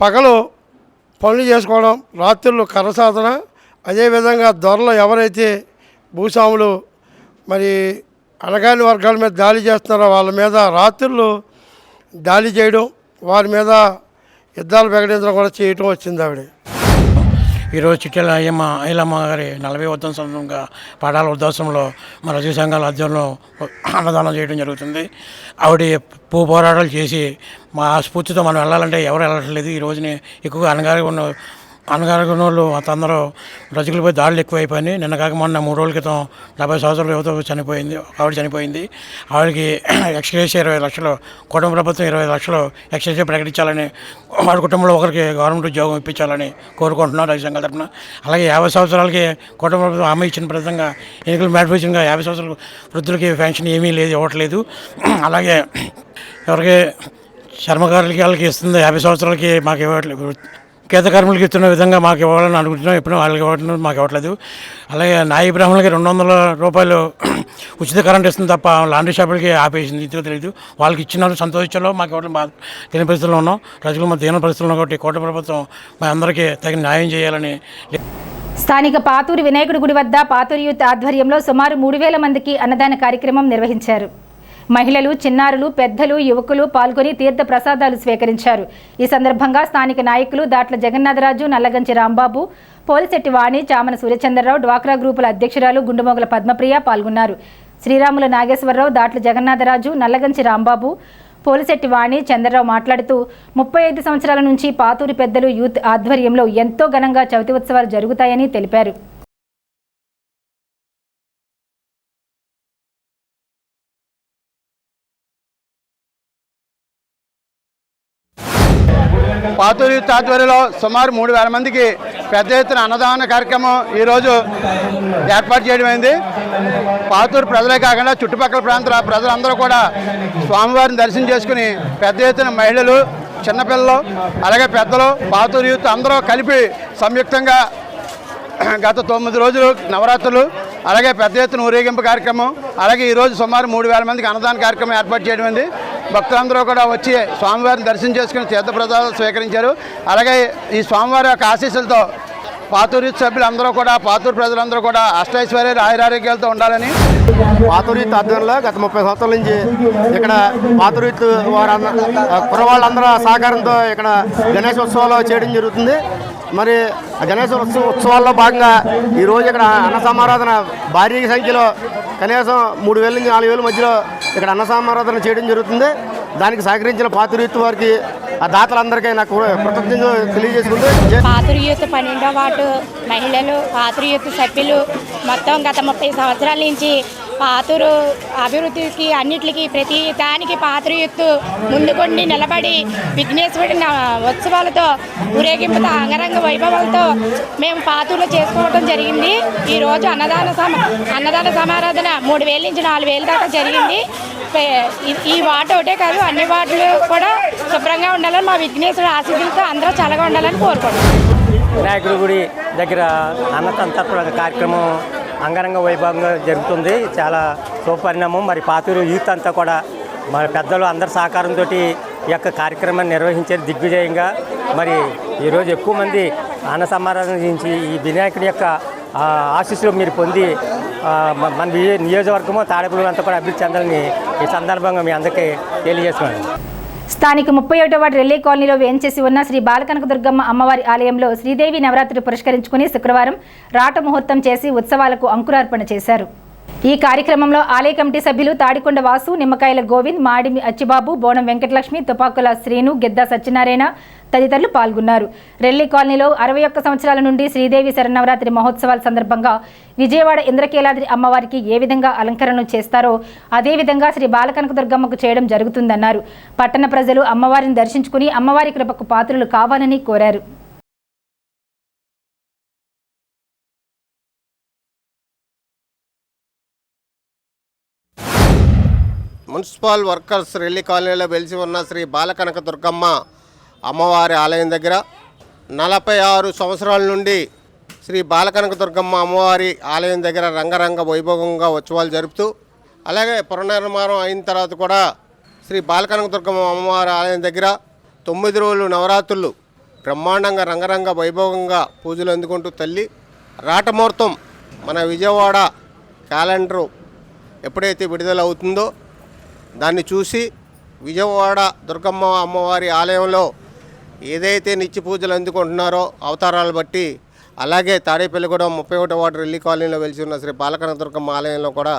పగలు పనులు చేసుకోవడం, రాత్రులు కర్ర సాధన, అదేవిధంగా దొరలు ఎవరైతే భూస్వాములు మరి అణగాని వర్గాల మీద దాడి చేస్తున్నారో వాళ్ళ మీద రాత్రులు దాడి చేయడం, వారి మీద యుద్ధాలు ప్రకటించడం కూడా చేయటం వచ్చింది ఆవిడ. ఈరోజు చిట్యాల ఐలమ్మ గారి 40వ వర్ధంతి సందర్భంగా పాడాల వృద్ధాశ్రమంలో మన రజక సంఘాల ఆధ్వర్యంలో అన్నదానం చేయడం జరుగుతుంది. ఆవిడ పోరాటాలు చేసి మా స్ఫూర్తితో మనం వెళ్ళాలంటే ఎవరు వెళ్ళట్లేదు. ఈ రోజుని ఎక్కువగా అనగానే ఉన్న అనగారిన వాళ్ళు అందరూ రజకులపై దాడులు ఎక్కువైపోయినాయి. నిన్న కాక మొన్న 3 రోజుల క్రితం 70 సంవత్సరాల యువత చనిపోయింది, ఆవిడ చనిపోయింది. ఆవిడకి ఎక్స్గ్రేషియా 20 లక్షలు, కుటుంబ ప్రభుత్వం 20 లక్షలు ఎక్స్గ్రేషియా ప్రకటించాలని, వాడి కుటుంబంలో ఒకరికి గవర్నమెంట్ ఉద్యోగం ఇప్పించాలని కోరుకుంటున్నారు రైతు సంఘాల తరఫున. అలాగే 50 సంవత్సరాలకి కుటుంబ ప్రభుత్వం హామీ ఇచ్చిన ప్రకారంగా ఎన్నికల మేనిఫెస్టోగా 50 సంవత్సరాల వృద్ధులకి పెన్షన్ ఏమీ ఇవ్వట్లేదు. అలాగే ఎవరికి చర్మకారులకి వాళ్ళకి ఇస్తుంది 50 సంవత్సరాలకి మాకు ఇవ్వట్లేదు. గీత కార్మికులకి ఇస్తున్న విధంగా మాకు ఇవ్వాలని అనుకుంటున్నాం, ఎప్పుడూ వాళ్ళకి ఇవ్వడం మాకు ఇవ్వట్లేదు. అలాగే నాయి బ్రాహ్మణులకి 200 రూపాయలు ఉచిత కరెంట్ ఇస్తుంది తప్ప లాండ్రీ షాపులకి ఆపేసింది. ఇందులో తెలియదు. వాళ్ళకి ఇచ్చినారు, సంతోషించాలో మాకు ఇవ్వడం తెలియని పరిస్థితుల్లో ఉన్నాం. ప్రజలు మా దీన పరిస్థితుల్లో ఉన్నాం కాబట్టి కూటమి ప్రభుత్వం మా అందరికీ తగిన న్యాయం చేయాలని. స్థానిక పాతూరు వినాయకుడి గుడి వద్ద పాతూరు యూత్ ఆధ్వర్యంలో సుమారు 3000 మందికి అన్నదాన కార్యక్రమం నిర్వహించారు. మహిళలు, చిన్నారులు, పెద్దలు, యువకులు పాల్గొని తీర్థ ప్రసాదాలు స్వీకరించారు. ఈ సందర్భంగా స్థానిక నాయకులు దాట్ల జగన్నాథరాజు, నల్లగంచి రాంబాబు, పోలిశెట్టి వాణి, చామన సూర్యచంద్రరావు, డ్వాక్రా గ్రూపుల అధ్యక్షురాలు గుండుమొగల పద్మప్రియ పాల్గొన్నారు. శ్రీరాముల నాగేశ్వరరావు, దాట్ల జగన్నాథరాజు, నల్లగంచి రాంబాబు, పోలిశెట్టి వాణి, చంద్రరావు మాట్లాడుతూ 35 సంవత్సరాల నుంచి పాతూరు పెద్దలు యూత్ ఆధ్వర్యంలో ఎంతో ఘనంగా చవితి ఉత్సవాలు జరుగుతాయని తెలిపారు. పాతూరు యూత్ ఆధ్వర్యంలో సుమారు 3000 మందికి పెద్ద ఎత్తున అన్నదాన కార్యక్రమం ఈరోజు ఏర్పాటు చేయడమైంది. పాతూరు ప్రజలే కాకుండా చుట్టుపక్కల ప్రాంతాల ప్రజలందరూ కూడా స్వామివారిని దర్శనం చేసుకుని పెద్ద ఎత్తున మహిళలు, చిన్నపిల్లలు, అలాగే పెద్దలు, పాతూరు యూత్ అందరూ కలిపి సంయుక్తంగా గత 9 రోజులు నవరాత్రులు, అలాగే పెద్ద ఎత్తున ఊరేగింపు కార్యక్రమం, అలాగే ఈరోజు సుమారు 3000 మందికి అన్నదాన కార్యక్రమం ఏర్పాటు చేయడమైంది. భక్తులందరూ కూడా వచ్చి స్వామివారిని దర్శనం చేసుకుని తీర్థప్రసాదాలు స్వీకరించారు. అలాగే ఈ స్వామివారి యొక్క ఆశీస్సులతో పాతూరు యూత్ సభ్యులందరూ కూడా, పాతూరు ప్రజలందరూ కూడా అష్టైశ్వర్య ఆయురారోగ్యాలతో ఉండాలని. పాతూరు యూత్ ఆధ్వర్యంలో గత 30 సంవత్సరాల నుంచి ఇక్కడ పాతూరు యూత్ కుర్రవాళ్ళందరూ సహకారంతో ఇక్కడ గణేశ ఉత్సవాలు చేయడం జరుగుతుంది. మరి గణేశ ఉత్సవాల్లో భాగంగా ఈరోజు ఇక్కడ అన్న సమారాధన భారీ సంఖ్యలో కనీసం 3000 నుంచి 4000 మధ్యలో ఇక్కడ అన్న సమారాధన చేయడం జరుగుతుంది. దానికి సహకరించిన పాతూరు యూత్ వారికి, ఆ దాతలందరికీ నాకు కృతజ్ఞతలు తెలియజేసుకుంటూ, పాతూరు యూత్ 12వ వార్డు మహిళలు, పాతూరు యూత్ సభ్యులు మొత్తం గత 30 సంవత్సరాల నుంచి పాతూరు అభివృద్ధికి అన్నిటికీ ప్రతి దానికి పాతూరు యూత్ ముందుకొండి నిలబడి విఘ్నేశ్వరుడి ఉత్సవాలతో ఊరేగింపుతో అంగరంగ వైభవాలతో మేము పాతూరులో చేసుకోవడం జరిగింది. ఈరోజు అన్నదాన సమారాధన 3000 నుంచి 4000 దాకా జరిగింది. ఈ వార్డు ఒకటే కాదు, అన్ని వార్డులు కూడా శుభ్రంగా ఉండాలని, మా విఘ్నేశ్వరుడు ఆశీస్సులతో అందరూ చల్లగా ఉండాలని కోరుకుంటున్నాం. వినాయకుడి గుడి దగ్గర అన్నసంతర్పణ కార్యక్రమం అంగరంగ వైభవంగా జరుగుతుంది. చాలా శుభపరిణామం. మరి పాతూరు యూత్ అంతా కూడా మన పెద్దలు అందరి సహకారంతో ఈ యొక్క కార్యక్రమాన్ని నిర్వహించారు దిగ్విజయంగా. మరి ఈరోజు ఎక్కువ మంది అన్న సమారాధన నుంచి ఈ వినాయకుడి యొక్క ఆశీస్సులు మీరు పొంది మన నియోజకవర్గము తాడేపల్లి అంతా కూడా అభివృద్ధి చెందాలని ఈ సందర్భంగా మీ అందరికీ తెలియజేస్తున్నాను. స్థానిక 31వ వార్డు రెల్లి కాలనీలో వేంచేసి ఉన్న శ్రీ బాలకనకదుర్గమ్మ అమ్మవారి ఆలయంలో శ్రీదేవి నవరాత్రులు పురస్కరించుకుని శుక్రవారం రాట ముహూర్తం చేసి ఉత్సవాలకు అంకురార్పణ చేశారు. ఈ కార్యక్రమంలో ఆలయ కమిటీ సభ్యులు తాడికొండ వాసు, నిమ్మకాయల గోవింద్, మాడిమి అచ్చిబాబు, బోనం వెంకటలక్ష్మి, తుపాకుల శ్రీను, గెద్దా సత్యనారాయణ తదితరులు పాల్గొన్నారు. రెల్లి కాలనీలో 61 సంవత్సరాల నుండి శ్రీదేవి శరన్నవరాత్రి మహోత్సవాల సందర్భంగా విజయవాడ ఇంద్రకీలాద్రి అమ్మవారికి ఏ విధంగా అలంకరణలు చేస్తారో అదేవిధంగా శ్రీ బాలకనకదుర్గమ్మకు చేయడం జరుగుతుందన్నారు. పట్టణ ప్రజలు అమ్మవారిని దర్శించుకుని అమ్మవారి కృపకు పాత్రలు కావాలని కోరారు. మున్సిపల్ వర్కర్స్ రెల్లి కాలనీలో వెలిసి ఉన్న శ్రీ బాలకనకదుర్గమ్మ అమ్మవారి ఆలయం దగ్గర 46 సంవత్సరాల నుండి శ్రీ బాలకనకదుర్గమ్మ అమ్మవారి ఆలయం దగ్గర రంగరంగ వైభవంగా ఉత్సవాలు జరుపుతూ, అలాగే పునర్నిర్మాణం అయిన తర్వాత కూడా శ్రీ బాలకనకదుర్గమ్మ అమ్మవారి ఆలయం దగ్గర 9 రోజులు నవరాత్రులు బ్రహ్మాండంగా రంగరంగ వైభవంగా పూజలు అందుకుంటూ తల్లి రాటముహూర్తం మన విజయవాడ క్యాలెండరు ఎప్పుడైతే విడుదలవుతుందో దాన్ని చూసి విజయవాడ దుర్గమ్మ అమ్మవారి ఆలయంలో ఏదైతే నిత్య పూజలు అందుకుంటున్నారో అవతారాలు బట్టి, అలాగే తాడేపల్లిగూడెం 31వ వార్డు రెల్లి కాలనీలో వెలిసి ఉన్న శ్రీ బాలకనకదుర్గమ్మ ఆలయంలో కూడా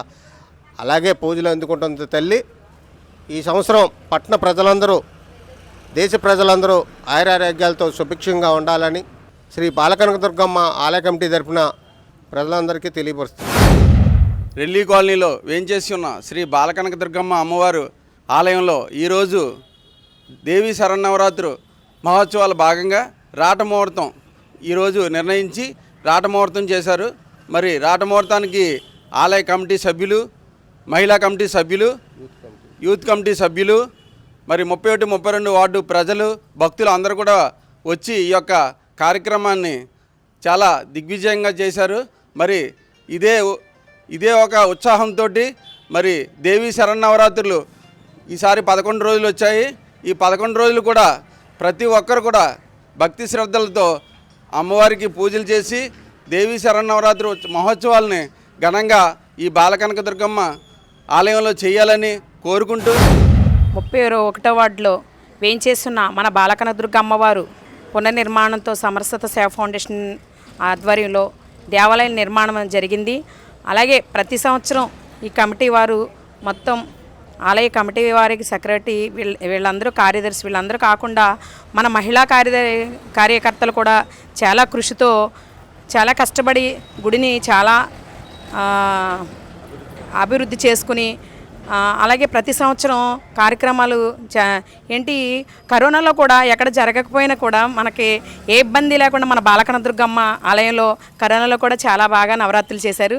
అలాగే పూజలు అందుకుంటుంది తల్లి. ఈ సంవత్సరం పట్టణ ప్రజలందరూ, దేశ ప్రజలందరూ ఆయురారోగ్యాలతో సుభిక్షంగా ఉండాలని, శ్రీ బాలకనకదుర్గమ్మ ఆలయ కమిటీ తరఫున ప్రజలందరికీ తెలియపరుస్తుంది. రెల్లి కాలనీలో వేంచేసి ఉన్న శ్రీ బాలకనకదుర్గమ్మ అమ్మవారు ఆలయంలో ఈరోజు దేవీ శరన్నవరాత్రు మహోత్సవాల భాగంగా రాటముహూర్తం ఈరోజు నిర్ణయించి రాటముహూర్తం చేశారు. మరి రాటముహూర్తానికి ఆలయ కమిటీ సభ్యులు, మహిళా కమిటీ సభ్యులు, యూత్ కమిటీ సభ్యులు, మరి 31, 32 వార్డు ప్రజలు, భక్తులు అందరూ కూడా వచ్చి ఈ యొక్క కార్యక్రమాన్ని చాలా దిగ్విజయంగా చేశారు. మరి ఇదే ఒక ఉత్సాహంతో మరి దేవీ శరన్నవరాత్రులు ఈసారి 11 రోజులు వచ్చాయి. ఈ 11 రోజులు కూడా ప్రతి ఒక్కరు కూడా భక్తి శ్రద్ధలతో అమ్మవారికి పూజలు చేసి దేవీ శరన్నవరాత్రి మహోత్సవాలని ఘనంగా ఈ బాలకనకదుర్గమ్మ ఆలయంలో చేయాలని కోరుకుంటూ 31వ వార్డులో వేయించేస్తున్న మన బాలకనకదుర్గ అమ్మవారు పునర్నిర్మాణంతో సమరసత సేవ ఫౌండేషన్ ఆధ్వర్యంలో దేవాలయం నిర్మాణం జరిగింది. అలాగే ప్రతి సంవత్సరం ఈ కమిటీ వారు మొత్తం ఆలయ కమిటీ వారికి సెక్రటరీ వీళ్ళందరూ కార్యదర్శి వీళ్ళందరూ కాకుండా మన మహిళా కార్యకర్తలు కూడా చాలా కృషితో చాలా కష్టపడి గుడిని చాలా అభివృద్ధి చేసుకుని అలాగే ప్రతి సంవత్సరం కార్యక్రమాలు ఏంటి కరోనాలో కూడా ఎక్కడ జరగకపోయినా కూడా మనకి ఏ ఇబ్బంది లేకుండా మన బాలకనకదుర్గమ్మ ఆలయంలో కరోనాలో కూడా చాలా బాగా నవరాత్రులు చేశారు.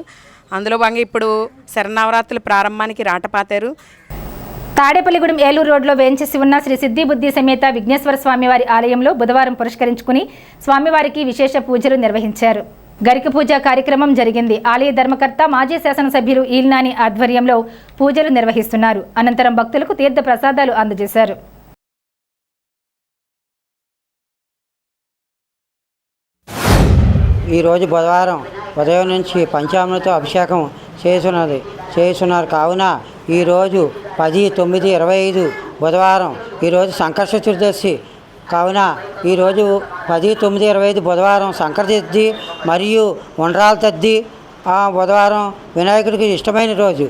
అందులో భాగంగా ఇప్పుడు శరన్నవరాత్రుల ప్రారంభానికి రాటపాతారు. తాడేపల్లిగూడెం ఏలూరు రోడ్లో వేంచేసి ఉన్న శ్రీ సిద్ధి బుద్ధి సమేత విఘ్నేశ్వర స్వామివారి ఆలయంలో బుధవారం పురస్కరించుకుని స్వామివారికి విశేష పూజలు నిర్వహించారు. గరిక పూజ కార్యక్రమం జరిగింది. ఆలయ ధర్మకర్త మాజీ శాసనసభ్యులు ఈల్నాని ఆధ్వర్యంలో పూజలు నిర్వహిస్తున్నారు. అనంతరం భక్తులకు తీర్థ ప్రసాదాలు అందజేశారు. ఈరోజు బుధవారం ఉదయం నుంచి పంచామృత అభిషేకం చేస్తున్నారు కావున ఈరోజు 10/9/25 బుధవారం, ఈరోజు సంకట చతుర్దశి కావున ఈరోజు 10/9/25 బుధవారం సంకట చతుర్థి మరియు ఉండ్రాల తద్ది బుధవారం వినాయకుడికి ఇష్టమైన రోజు.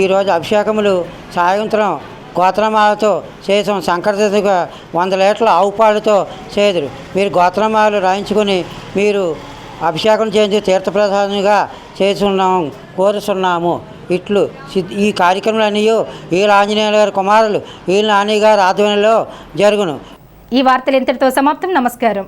ఈరోజు అభిషేకములు సాయంత్రం గోత్రమాలతో చేసాం. సంకట చతుర్థిగా 100 లీటర్ల ఆవు పాలతో చేదురు. మీరు గోత్రమాలు రాయించుకొని మీరు అభిషేకం చేయించి తీర్థప్రసాదంగా కోరుతున్నాము. ఇట్లు ఈ కార్యక్రమాలన్నీ ఈల ఆంజనేయుల గారి కుమారులు ఈల నాని గారి ఆధ్వర్యంలో జరుగును. ఈ వార్తలు ఇంతటితో సమాప్తం. నమస్కారం.